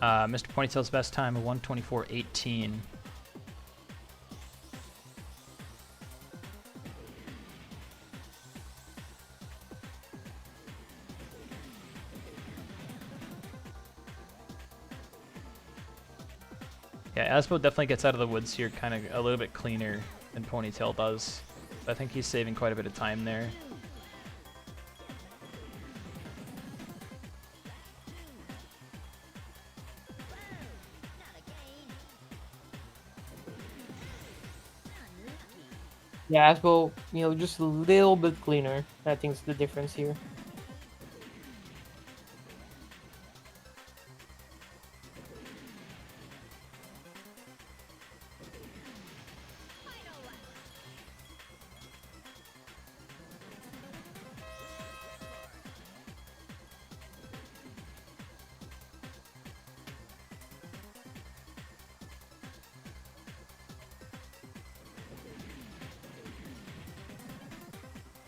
MrPonytale's best time, a 124.18. Yeah, Asbo definitely gets out of the woods here kind of a little bit cleaner than Ponytale does. I think he's saving quite a bit of time there. Yeah, Asbo, you know, just a little bit cleaner. I think is the difference here.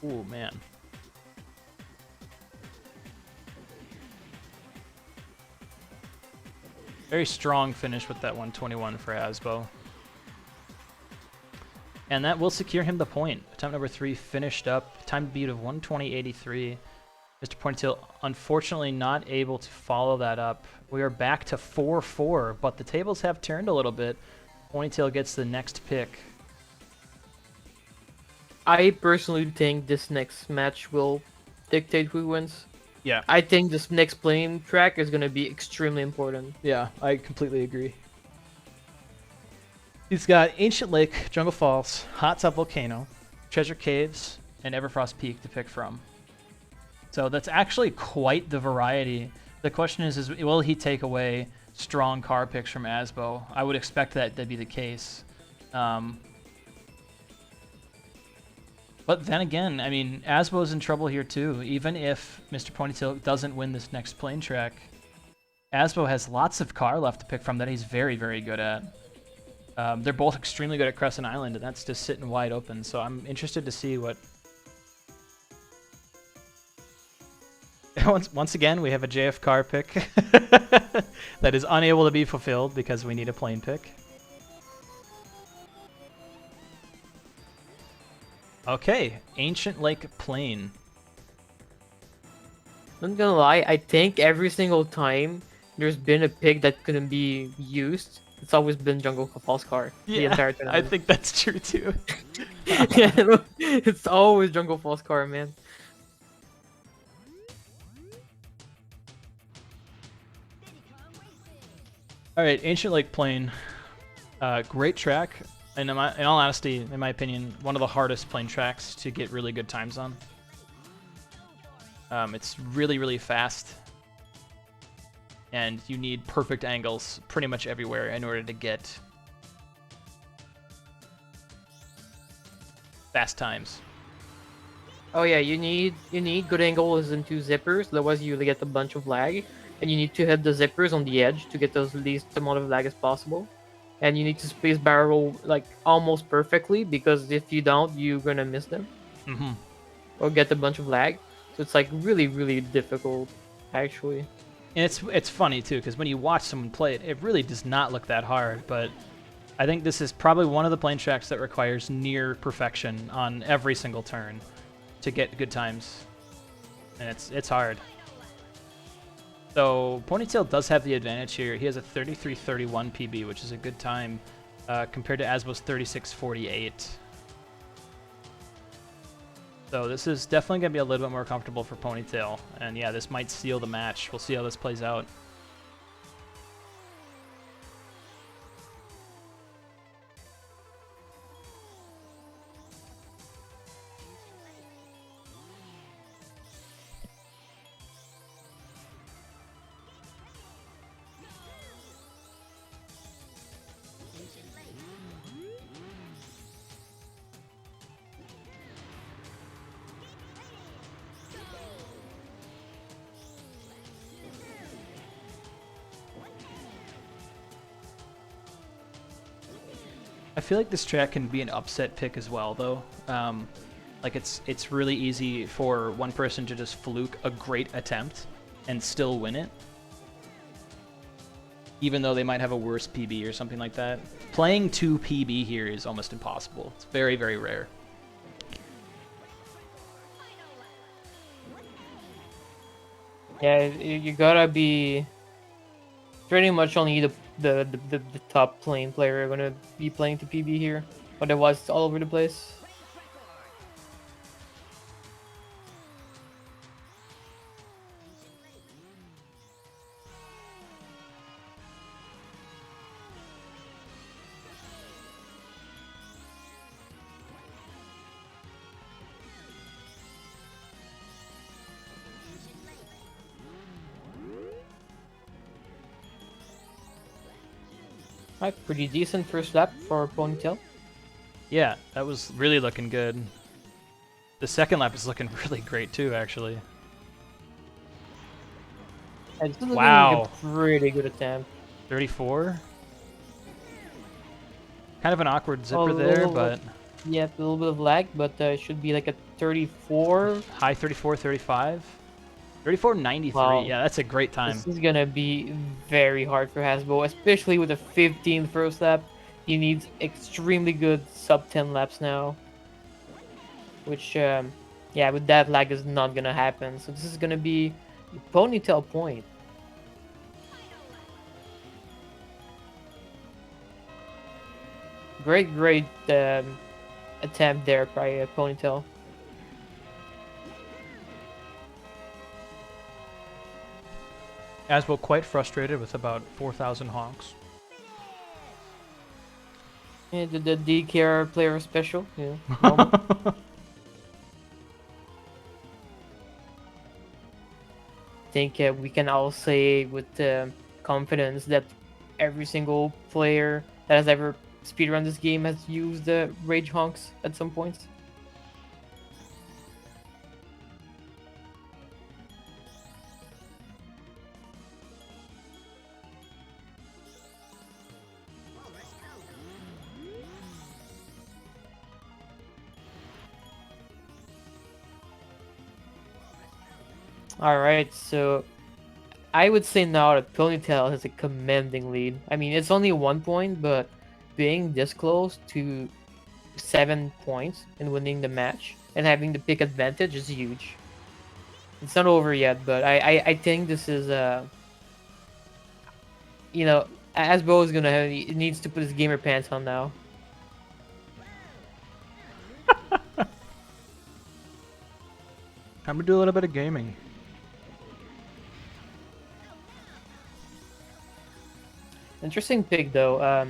Ooh, man. Very strong finish with that 121 for Asbo. And that will secure him the point. Attempt number 3 finished up. Time to beat of 120.83. MrPonytale unfortunately not able to follow that up. We are back to 4-4, but the tables have turned a little bit. Ponytale gets the next pick. I personally think this next match will dictate who wins. Yeah. I think this next plane track is going to be extremely important. Yeah, I completely agree. He's got Ancient Lake, Jungle Falls, Hot Tub Volcano, Treasure Caves, and Everfrost Peak to pick from. So that's actually quite the variety. The question is will he take away strong car picks from Asbo? I would expect that to be the case. But then again, I mean, Asbo's in trouble here too. Even if MrPonytale doesn't win this next plane track, Asbo has lots of car left to pick from that he's very, very good at. They're both extremely good at Crescent Island, and that's just sitting wide open. So I'm interested to see what... Once again, we have a JF car pick that is unable to be fulfilled because we need a plane pick. Okay, Ancient Lake Plain. I'm not gonna lie, I think every single time there's been a pick that couldn't be used, it's always been Jungle Falls car the entire I tournament. think that's true too. Yeah, it's always Jungle Falls car, man. All right, Ancient Lake Plain. Great track. And in all honesty, in my opinion, one of the hardest plane tracks to get really good times on. It's really, really fast. And you need perfect angles pretty much everywhere in order to get fast times. Oh yeah, you need good angles and 2 zippers, otherwise you get a bunch of lag. And you need to hit the zippers on the edge to get the least amount of lag as possible. And you need to space barrel like almost perfectly, because if you don't, you're gonna miss them. Or get a bunch of lag. So it's like really, really difficult, actually. And it's funny too, because when you watch someone play it, it really does not look that hard. But I think this is probably one of the plane tracks that requires near perfection on every single turn to get good times, and it's hard. So Ponytale does have the advantage here. He has a 33.31 PB, which is a good time. compared to Asbo's 3648. So this is definitely going to be a little bit more comfortable for Ponytale. And yeah, this might seal the match. We'll see how this plays out. I feel like this track can be an upset pick as well, though. Like it's really easy for one person to just fluke a great attempt and still win it, even though they might have a worse PB or something like that. Playing 2 PB here is almost impossible. It's very, very rare. Yeah, you gotta be pretty much only the top playing player gonna be playing to PB here. Otherwise, it's all over the place. Alright, pretty decent first lap for Ponytail. Yeah, that was really looking good. The second lap is looking really great too, actually. And this is looking Wow. like a pretty good attempt. 34? Kind of an awkward zipper Oh, there, but yeah, a little bit of lag, but it should be like a 34. high 34, 35? 34.93. Wow. Yeah, that's a great time. This is gonna be very hard for Hasbro, especially with a 15th first lap. He needs extremely good sub 10 laps now. Which, yeah, with that lag is not gonna happen. So this is gonna be Ponytail point. Great attempt there by Ponytail. Asbo quite frustrated with about 4,000 honks. Yeah, the DKR player special. Yeah, normal. Think we can all say with confidence that every single player that has ever speedrun this game has used Rage Honks at some points. Alright, so I would say now that Ponytail has a commanding lead. I mean, it's only 1 point, but being this close to 7 points and winning the match and having the pick advantage is huge. It's not over yet, but I think this is you know, Asbo is gonna have, he needs to put his gamer pants on now. Time to do a little bit of gaming. Interesting pick though.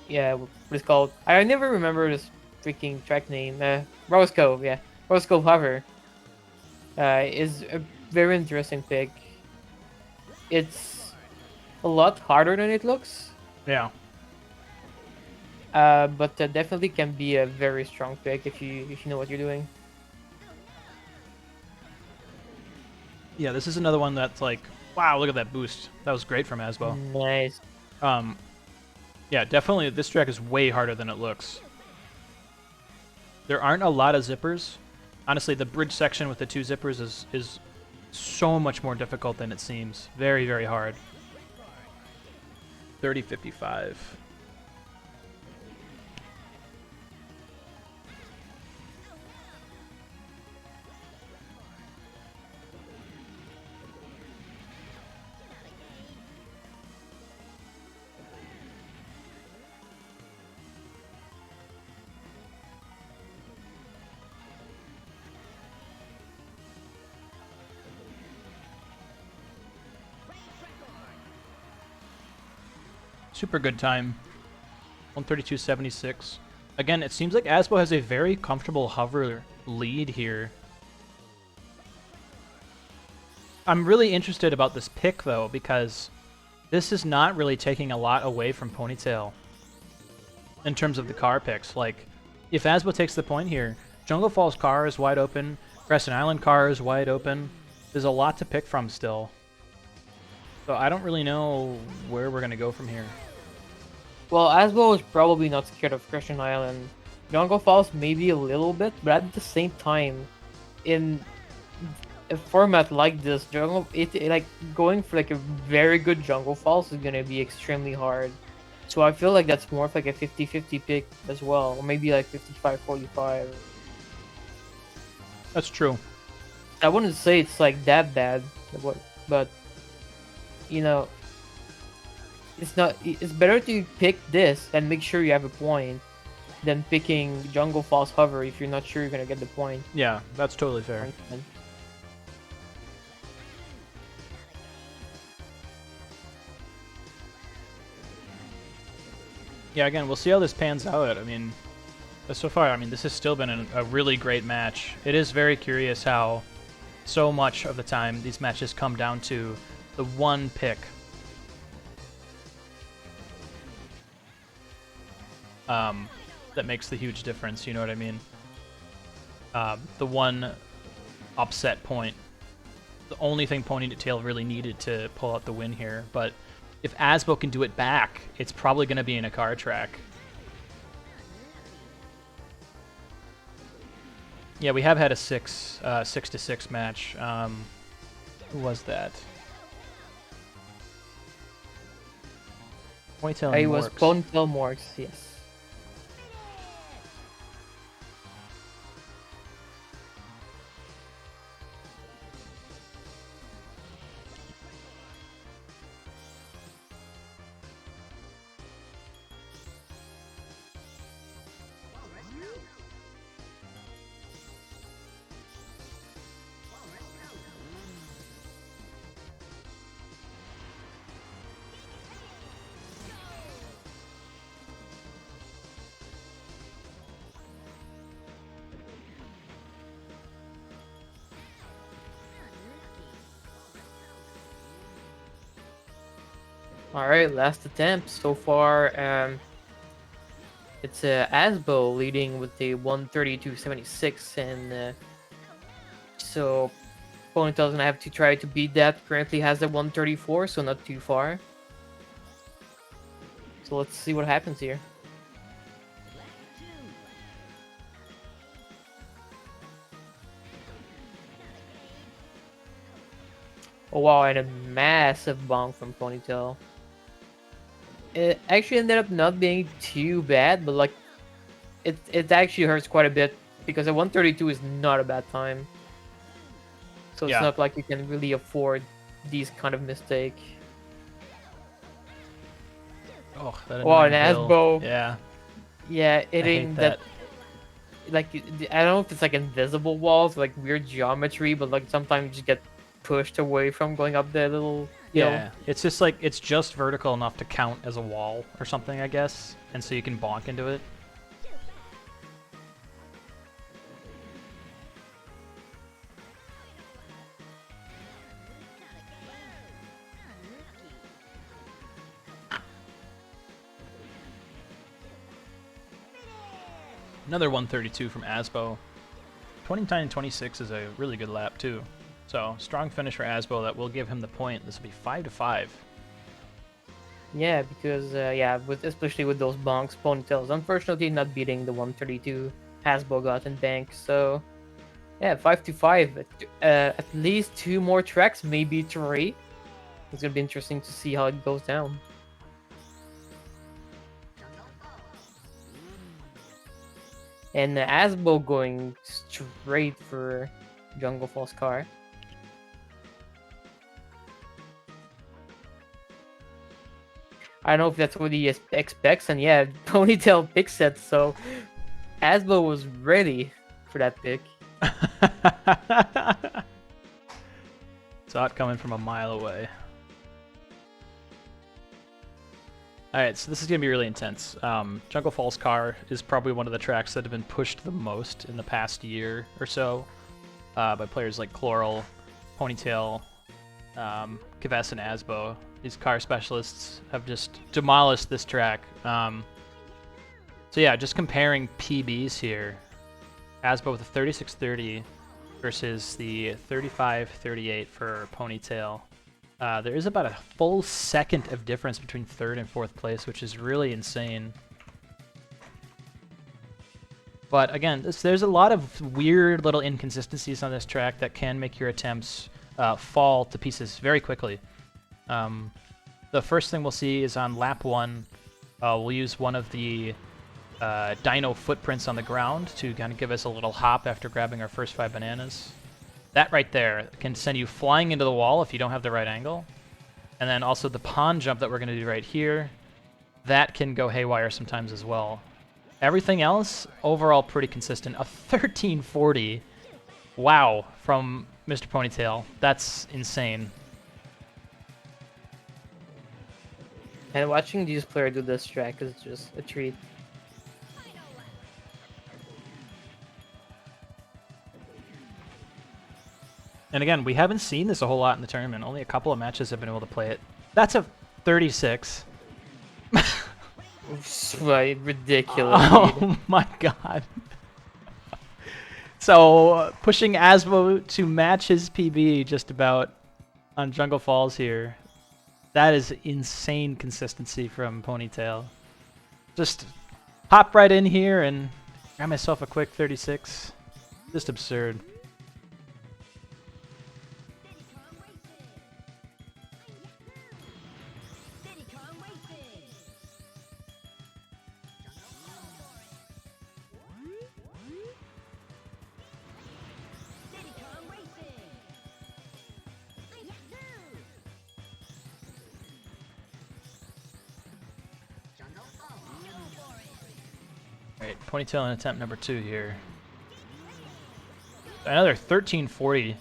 Yeah, what it's called? I never remember this freaking track name. Rose Cove, yeah, Rose Cove Hover. Is a very interesting pick. It's a lot harder than it looks. Yeah. But definitely can be a very strong pick if you know what you're doing. Yeah, this is another one that's like, wow, look at that boost. That was great from Asbo. Nice. Yeah, definitely this track is way harder than it looks. There aren't a lot of zippers. Honestly, the bridge section with the 2 zippers is so much more difficult than it seems. Very, very hard. 30-55. Super good time. 132.76. Again, it seems like Asbo has a very comfortable hover lead here. I'm really interested about this pick, though, because this is not really taking a lot away from Ponytale in terms of the car picks. Like, if Asbo takes the point here, Jungle Falls car is wide open, Crescent Island car is wide open. There's a lot to pick from still. So I don't really know where we're going to go from here. Well, Asbo is probably not scared of Crescent Island. Jungle Falls maybe a little bit, but at the same time, in a format like this, like going for like a very good Jungle Falls is gonna be extremely hard. So I feel like that's more of like a 50-50 pick as well, or maybe like 55-45. That's true. I wouldn't say it's like that bad, but you know, it's not. It's better to pick this and make sure you have a point than picking Jungle Falls Hover if you're not sure you're gonna get the point. Yeah, that's totally fair. Yeah, again, we'll see how this pans out. I mean, so far, I mean, this has still been a really great match. It is very curious how so much of the time these matches come down to the one pick. That makes the huge difference, you know what I mean? The one upset point. The only thing Ponytale really needed to pull out the win here, but if Asbo can do it back, it's probably going to be in a car track. Yeah, we have had a 6-to-6 match. Who was that? Ponytale and It was Morks. Ponytail Morks, yes. All right, last attempt so far. It's Asbo leading with the 132.76, and so Ponytail's gonna have to try to beat that. Currently has the 134, so not too far. So let's see what happens here. Oh wow, and a massive bonk from Ponytail. It actually ended up not being too bad, but like it actually hurts quite a bit because a 132 is not a bad time. So it's Yeah. not like you can really afford these kind of mistake. Oh, that Oh, annoying an bill. Asbo. Yeah, Yeah, I hitting hate that. that. Like I don't know if it's like invisible walls, like weird geometry, but like sometimes you just get pushed away from going up the little hill. Yeah, it's just like, it's just vertical enough to count as a wall or something, I guess, and so you can bonk into it. Another 132 from Asbo. 29-26 is a really good lap, too. So, strong finish for Asbo that will give him the point. This will be 5-5. Yeah, because yeah, especially with those bonks, Ponytails, unfortunately not beating the 132 Hasbro got in bank. So yeah, 5-5. At least 2 more tracks, maybe 3. It's gonna be interesting to see how it goes down. And Asbo going straight for Jungle Falls car. I don't know if that's what he expects, and yeah, Ponytail picks it, so Asbo was ready for that pick. Saw it coming from a mile away. Alright, so this is going to be really intense. Jungle Falls Car is probably one of the tracks that have been pushed the most in the past year or so by players like Chloral, Ponytail, Kves, and Asbo. These car specialists have just demolished this track. So yeah, just comparing PBs here. Asbo with a 3630 versus the 3538 for Ponytail. There is about a full second of difference between third and fourth place, which is really insane. But again, there's a lot of weird little inconsistencies on this track that can make your attempts fall to pieces very quickly. The first thing we'll see is on lap 1, we'll use one of the dino footprints on the ground to kind of give us a little hop after grabbing our first 5 bananas. That right there can send you flying into the wall if you don't have the right angle. And then also the pond jump that we're going to do right here, that can go haywire sometimes as well. Everything else, overall pretty consistent. A 1340, wow, from Mr. Ponytail. That's insane. And watching these players do this track is just a treat. And again, we haven't seen this a whole lot in the tournament. Only a couple of matches have been able to play it. That's a 36. Right, ridiculous. Oh my god. So, pushing Asbo to match his PB just about on Jungle Falls here. That is insane consistency from Ponytail. Just hop right in here and grab myself a quick 36. Just absurd. Alright, Ponytail in attempt number 2 here. Another 1340.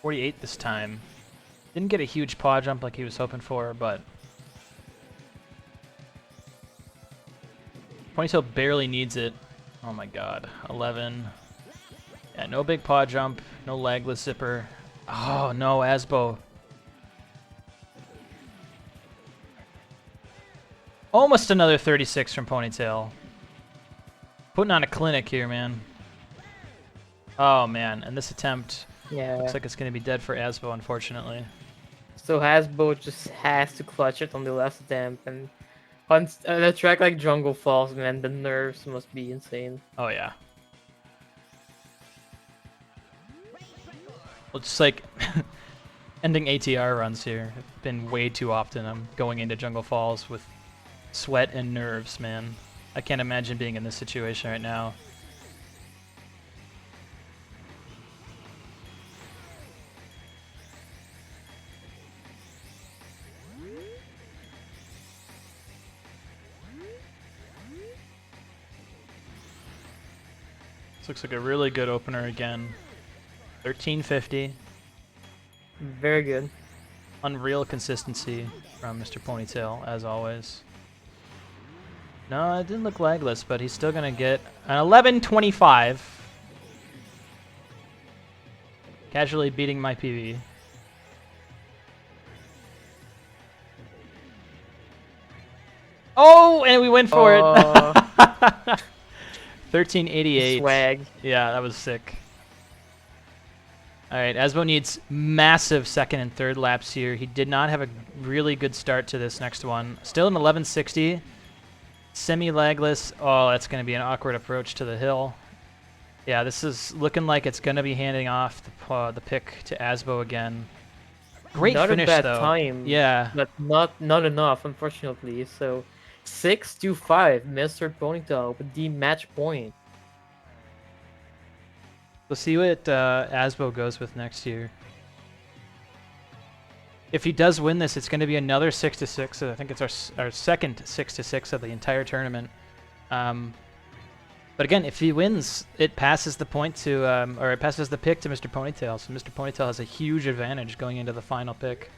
48 this time. Didn't get a huge paw jump like he was hoping for, but Ponytail barely needs it. Oh my god. 11. Yeah, no big paw jump, no legless zipper. Oh no, Asbo. Almost another 36 from Ponytail. Putting on a clinic here, man. Oh man, and this attempt looks like it's going to be dead for Asbo, unfortunately. So Asbo just has to clutch it on the last attempt, and on a track like Jungle Falls, man, the nerves must be insane. Oh yeah. Well, just like ending ATR runs here have been way too often. I'm going into Jungle Falls with sweat and nerves, man. I can't imagine being in this situation right now. This looks like a really good opener again. 1350. Very good. Unreal consistency from Mr. Ponytail, as always. No, it didn't look legless, but he's still going to get an 1125. Casually beating my PB. Oh, and we went for it. 1388. Swag. Yeah, that was sick. All right, Asbo needs massive second and third laps here. He did not have a really good start to this next one. Still an 1160. Semi-legless. Oh, that's going to be an awkward approach to the hill. Yeah, this is looking like it's going to be handing off the pick to Asbo again. Great not finish, a bad though. time. Yeah. But not enough, unfortunately. So 6-5, Mr. Ponytail with the match point. We'll see what Asbo goes with next year. If he does win this, it's going to be another 6-6. So I think it's our second 6-6 of the entire tournament. But again, if he wins, it passes the point to, or it passes the pick to Mr. Ponytail. So Mr. Ponytail has a huge advantage going into the final pick.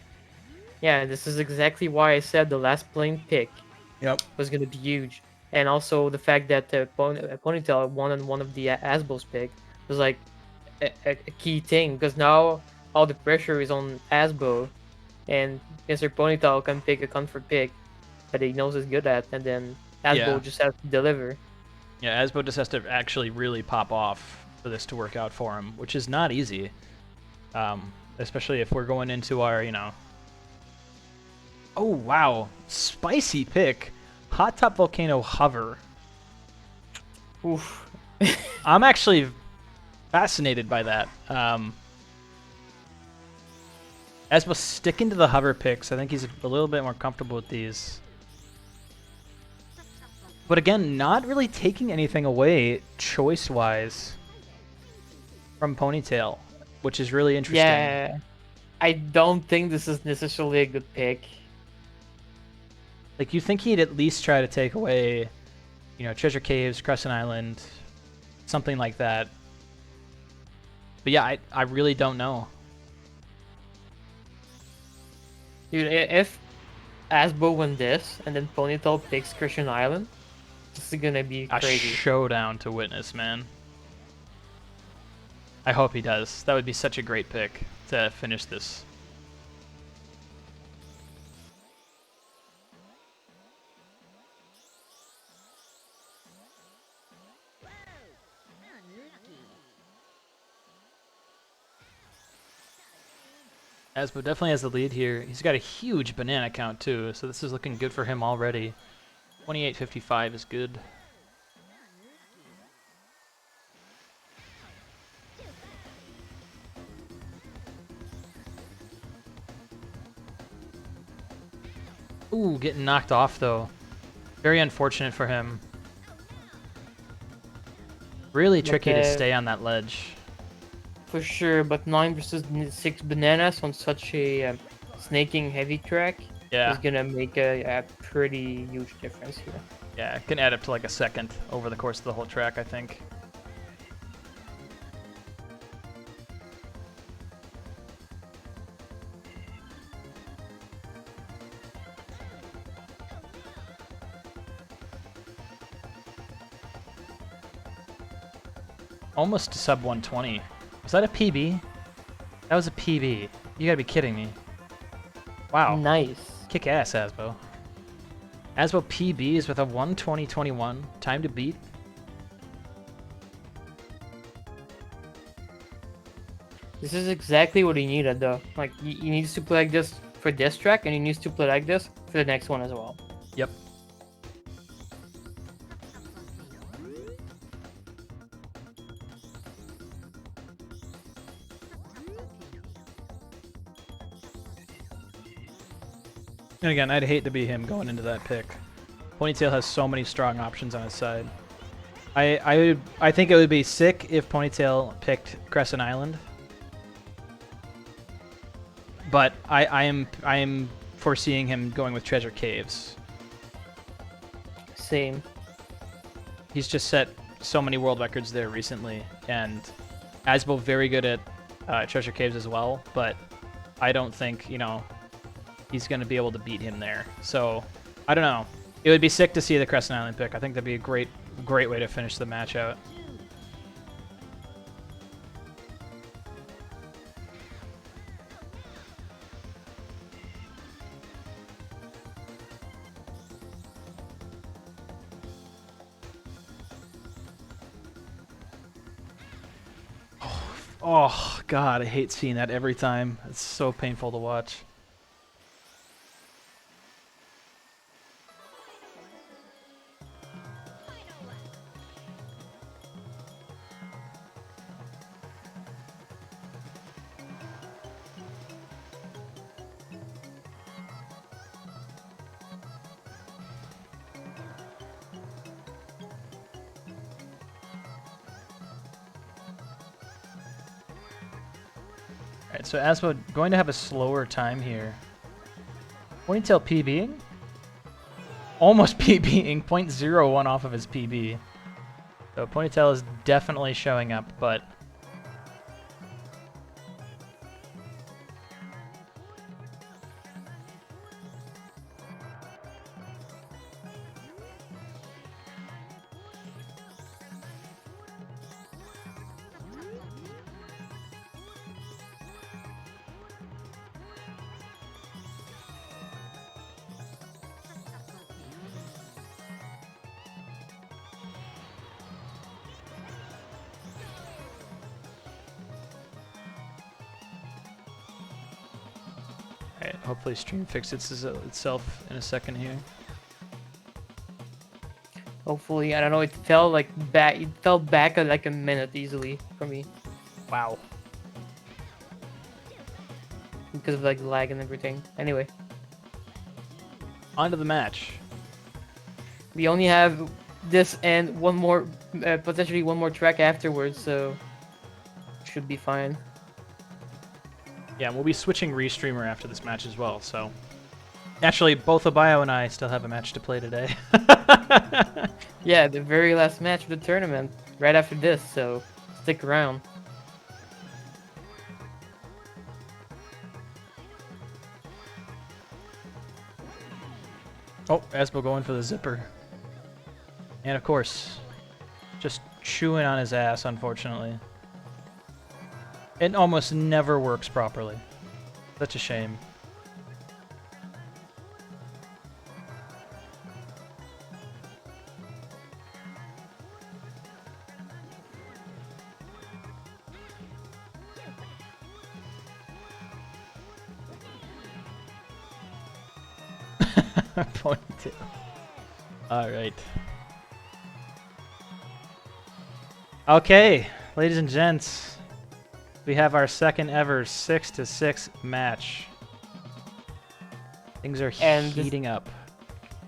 Yeah, this is exactly why I said the last playing pick Yep. was going to be huge. And also the fact that Ponytail won on one of the Asbo's pick was like a key thing, because now all the pressure is on Asbo, and Mr. Ponytail can pick a comfort pick that he knows he's good at, and then Yeah. Asbo just has to deliver. Yeah, Asbo just has to actually really pop off for this to work out for him, which is not easy. Especially if we're going into our, Oh, wow. Spicy pick. Hot Top Volcano Hover. Oof. I'm actually fascinated by that. Asbo sticking to the hover picks. I think he's a little bit more comfortable with these. But again, not really taking anything away choice-wise from Ponytail, which is really interesting. Yeah, I don't think this is necessarily a good pick. Like, you think he'd at least try to take away, Treasure Caves, Crescent Island, something like that. But yeah, I really don't know. Dude, if Asbo win this and then Ponytail picks Christian Island, this is gonna be A crazy. showdown to witness, man. I hope he does. That would be such a great pick to finish this. Asbo definitely has the lead here. He's got a huge banana count too, so this is looking good for him already. 28.55 is good. Ooh, getting knocked off though. Very unfortunate for him. Really tricky to stay on that ledge. For sure, but 9 versus 6 bananas on such a snaking heavy track is gonna make a pretty huge difference here. Yeah, it can add up to like a second over the course of the whole track, I think. Almost to sub 120. Was that a PB? That was a PB. You gotta be kidding me. Wow. Nice. Kick ass, Asbo. Asbo PB is with a 120.21. Time to beat. This is exactly what he needed, though. Like, he needs to play like this for this track, and he needs to play like this for the next one as well. Yep. And again, I'd hate to be him going into that pick. Ponytail has so many strong options on his side. I think it would be sick if Ponytail picked Crescent Island. But I am foreseeing him going with Treasure Caves. Same. He's just set so many world records there recently, and Asbo very good at Treasure Caves as well, but I don't think, he's going to be able to beat him there. So, I don't know. It would be sick to see the Crescent Island pick. I think that'd be a great way to finish the match out. Oh, God, I hate seeing that every time. It's so painful to watch. Alright, so Asbo going to have a slower time here. Ponytail PBing? Almost PBing, 0.01 off of his PB. So Ponytail is definitely showing up, but... Alright, hopefully stream fixes itself in a second here. Hopefully, I don't know. It fell like back. It fell back like a minute easily for me Wow. because of like lag and everything. Anyway, On to the match. we only have this and one more, potentially one more track afterwards, so should be fine. Yeah, and we'll be switching Restreamer after this match as well, so... Actually, both Abio and I still have a match to play today. Yeah, the very last match of the tournament, right after this, so stick around. Oh, Asbo going for the zipper. And of course, just chewing on his ass, unfortunately. It almost never works properly. Such a shame. Ponytail. Alright. Okay, ladies and gents. We have our second ever 6-6 match. Things are And heating up.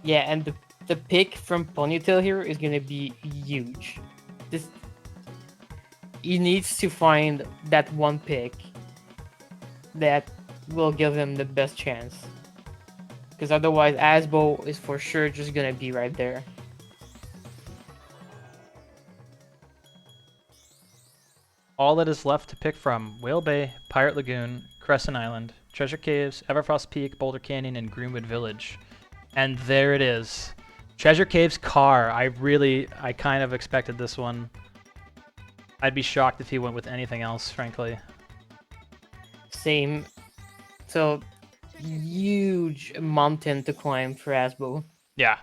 Yeah, and the pick from Ponytail here is gonna be huge. This he needs to find that one pick that will give him the best chance. Because otherwise, Asbo is for sure just gonna be right there. All that is left to pick from: Whale Bay, Pirate Lagoon, Crescent Island, Treasure Caves, Everfrost Peak, Boulder Canyon, and Greenwood Village. And there it is. Treasure Caves car. I kind of expected this one. I'd be shocked if he went with anything else, frankly. Same. So, huge mountain to climb for Asbo. Yeah.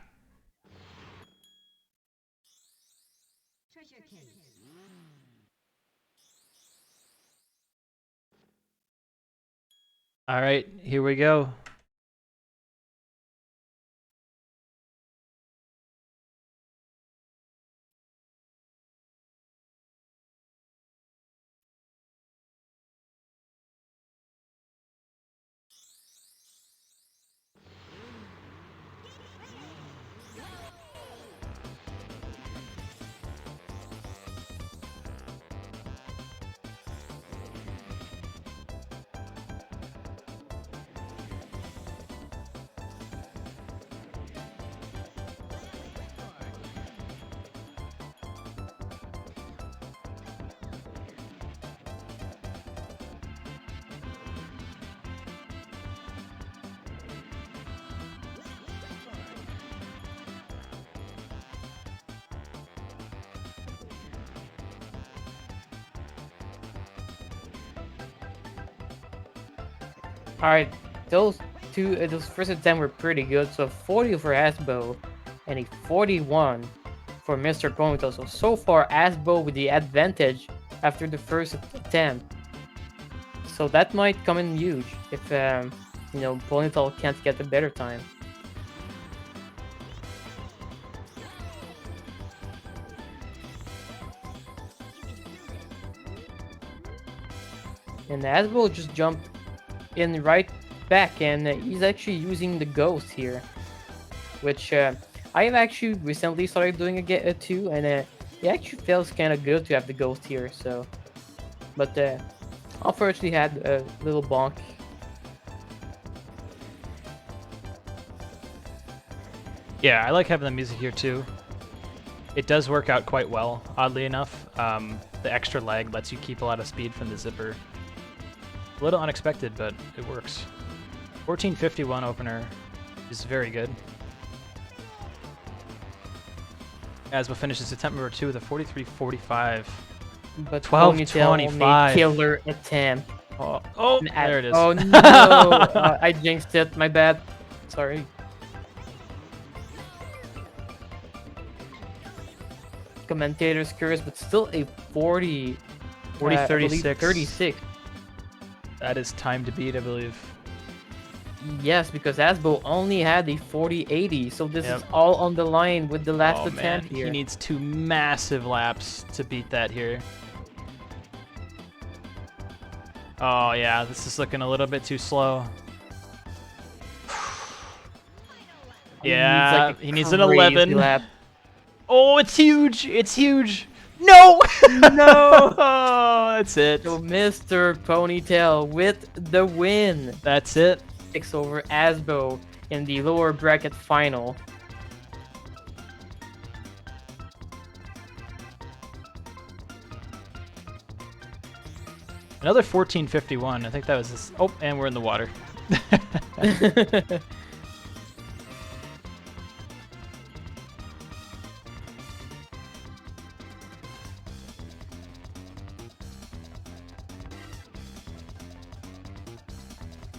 All right, here we go. Alright, those first attempts were pretty good. So 40 for Asbo and a 41 for MrPonytale. So far, Asbo with the advantage after the first attempt. So that might come in huge if, you know, Ponytail can't get a better time. And Asbo just jumped in right back, and he's actually using the ghost here, which I have actually recently started doing too, and it actually feels kind of good to have the ghost here. So, but unfortunately had a little bonk. Yeah, I like having the music here too. It does work out quite well, oddly enough. The extra lag lets you keep a lot of speed from the zipper. A little unexpected, but it works. 1451 opener is very good. Asbo finishes attempt number 2 with a 43.45. But 12.25. made killer attempt. Oh, there it is. Oh no! I jinxed it. My bad. Sorry. Commentator's curious, but still a 40. 40.36. 36. That is time to beat, I believe. Yes, because Asbo only had a 40-80, so this Yep. is all on the line with the last Oh man, attempt here. he needs 2 massive laps to beat that here. Oh yeah, this is looking a little bit too slow. Yeah, he needs an crazy 11. lap. Oh, it's huge! It's huge! No! No! That's it. So Mr. Ponytail with the win. That's it. Takes over Asbo in the lower bracket final. Another 1451. I think that was this. Oh, and we're in the water.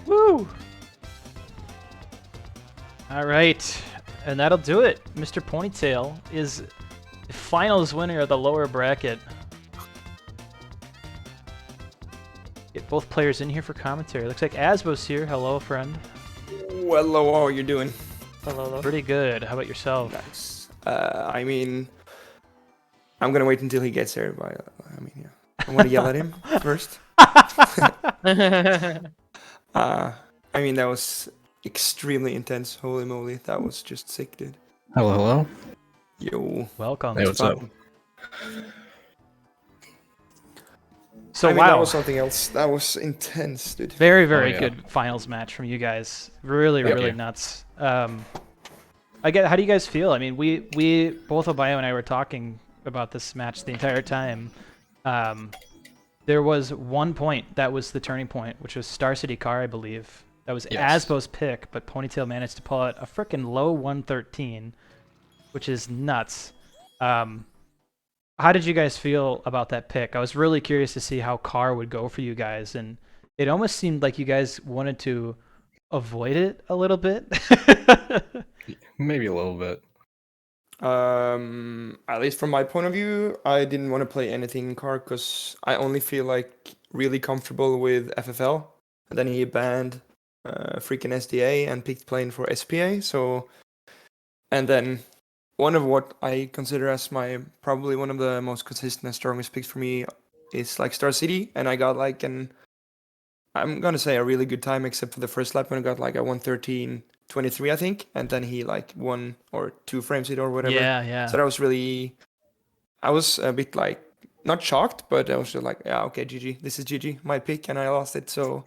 Woo! All right, and that'll do it. Mr. Ponytail is the finals winner of the lower bracket. Get both players in here for commentary. Looks like Asbo's here. Hello, friend. Well, hello, how are you doing? Hello. Pretty good. How about yourself? Nice. I mean, I'm gonna wait until he gets here. But I mean, yeah, I want to yell at him first. I mean, that was extremely intense. Holy moly, that was just sick, dude. Hello, hello. Yo. Welcome. Hey, what's up? So I mean, wow, that was something else. That was intense, dude. very very yeah. good finals match from you guys. Really Thank really you. nuts. I get. How do you guys feel? I mean, we both Obayo and I were talking about this match the entire time. There was one point that was the turning point, which was Star City Car, I believe. That was Yes. Asbo's pick, but Ponytail managed to pull out a freaking low 113, which is nuts. How did you guys feel about that pick? I was really curious to see how Car would go for you guys, and it almost seemed like you guys wanted to avoid it a little bit. Maybe a little bit. At least from my point of view, I didn't want to play anything in car because I only feel like really comfortable with FFL. And then he banned freaking SDA and picked playing for SPA. So, and then one of what I consider as my probably one of the most consistent and strongest picks for me is like Star City, and I got like I'm gonna say a really good time, except for the first lap when I got like a 113.23, I think, and then he like 1 or 2 frames it or whatever. Yeah, yeah. So that was really, I was a bit like not shocked, but I was just like, yeah, okay, GG, this is GG, my pick, and I lost it. So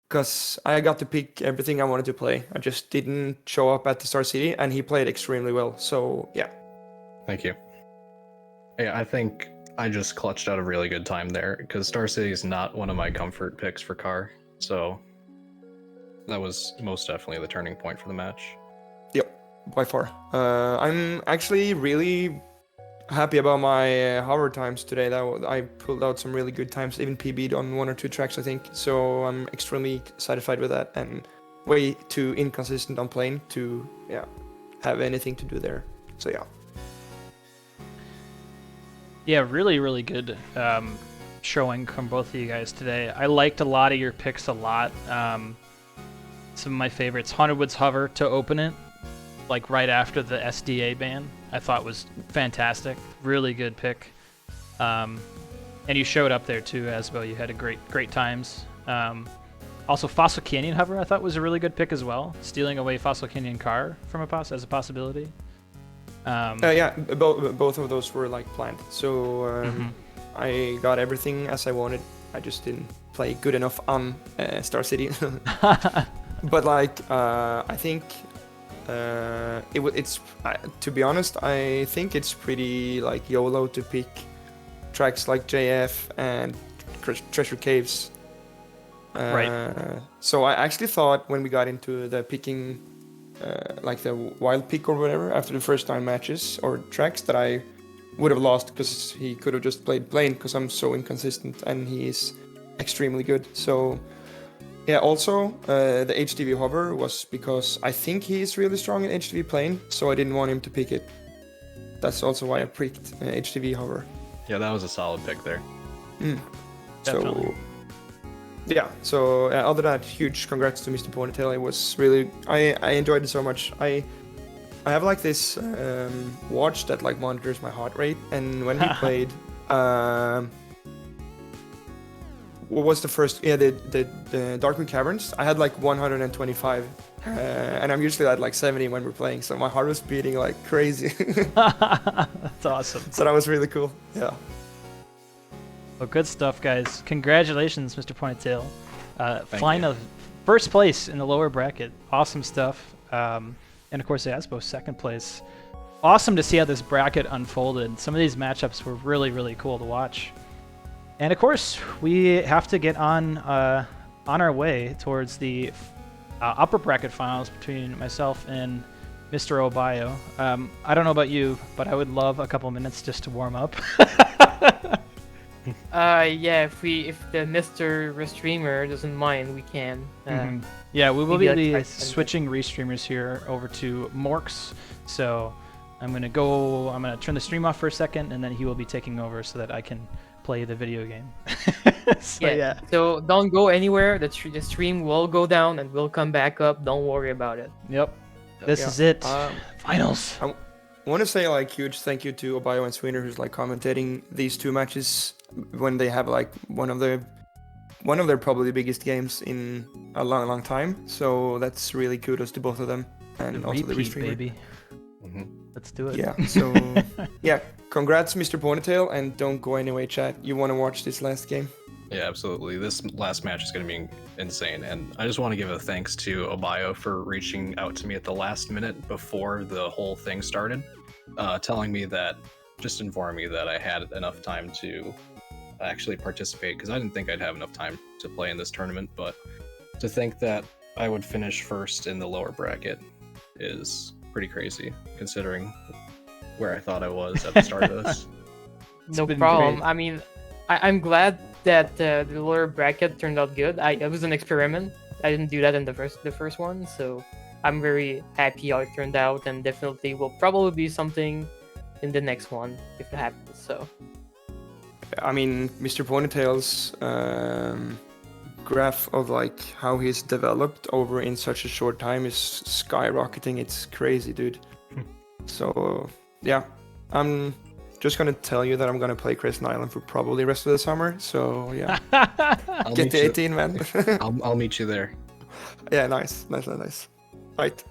because I got to pick everything I wanted to play, I just didn't show up at the Star City, and he played extremely well. So yeah. Thank you. Yeah, I think I just clutched out a really good time there because Star City is not one of my comfort picks for car. So that was most definitely the turning point for the match. Yep, by far. I'm actually really happy about my hover times today. I pulled out some really good times, even PB'd on 1 or 2 tracks, I think. So I'm extremely satisfied with that, and way too inconsistent on plane to have anything to do there. So yeah. Yeah, really, really good showing from both of you guys today. I liked a lot of your picks a lot. Some of my favorites, Haunted Woods Hover to open it, like right after the SDA ban, I thought was fantastic. Really good pick. And you showed up there too, Asbo. You had a great times. Also, Fossil Canyon Hover I thought was a really good pick as well. Stealing away Fossil Canyon Car from as a possibility. Yeah, both of those were like planned. So I got everything as I wanted. I just didn't play good enough on Star City. But like, I think it's to be honest, I think it's pretty like YOLO to pick tracks like JF and Treasure Caves. Right. So I actually thought when we got into the picking, like the wild pick or whatever, after the first 9 matches or tracks, that I would have lost because he could have just played plain because I'm so inconsistent and he is extremely good. So yeah, also the HTV hover was because I think he is really strong in HTV plain, so I didn't want him to pick it. That's also why I picked HTV hover. Yeah, that was a solid pick there. Definitely. So yeah. So other than that, huge congrats to Mr. Ponytail. It was really I enjoyed it so much. I have like this watch that like monitors my heart rate, and when he played, what was the first? Yeah, the Darkmoon Caverns. I had like 125, and I'm usually at like 70 when we're playing, so my heart was beating like crazy. That's awesome. So that was really cool. Yeah. Well, good stuff, guys. Congratulations, Mr. Ponytail. Thank you. First place in the lower bracket. Awesome stuff. And of course, Asbo, second place. Awesome to see how this bracket unfolded. Some of these matchups were really, really cool to watch. And of course, we have to get on our way towards the upper bracket finals between myself and Mr. Obayo. I don't know about you, but I would love a couple minutes just to warm up. Yeah, if the Mr. Restreamer doesn't mind, we can. Yeah, we will maybe like be 5 switching restreamers here over to Morks. So I'm gonna turn the stream off for a second, and then he will be taking over so that I can play the video game. So, yeah. So don't go anywhere. The stream will go down and will come back up. Don't worry about it. Yep. This Yeah. is it. Finals. I want to say like huge thank you to Obayo and Sweener who's like commentating these two matches when they have like one of their probably biggest games in a long time. So that's really kudos to both of them and also the Repeat, restreamer. baby. Mhm. Let's do it. Yeah. So yeah, congrats, Mr. Ponytail, and don't go anyway, chat. You want to watch this last game? Yeah, absolutely. This last match is going to be insane, and I just want to give a thanks to Obayo for reaching out to me at the last minute before the whole thing started, telling me that, just informing me that I had enough time to actually participate, because I didn't think I'd have enough time to play in this tournament, but to think that I would finish first in the lower bracket is pretty crazy, considering where I thought I was at the start of this. No been problem. great. I mean, I'm glad that the lower bracket turned out good. It was an experiment. I didn't do that in the first one, so I'm very happy how it turned out, and definitely will probably be something in the next one if it happens. So I mean, Mr. Ponytail's graph of like how he's developed over in such a short time is skyrocketing. It's crazy, dude. So yeah, I'm just gonna tell you that I'm gonna play Crescent Island for probably the rest of the summer. So yeah, I'll get meet to you- 18, man. I'll meet you there. Yeah, nice. Right.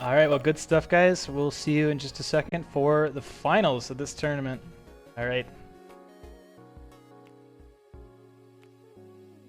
All right. Well, good stuff, guys. We'll see you in just a second for the finals of this tournament. All right.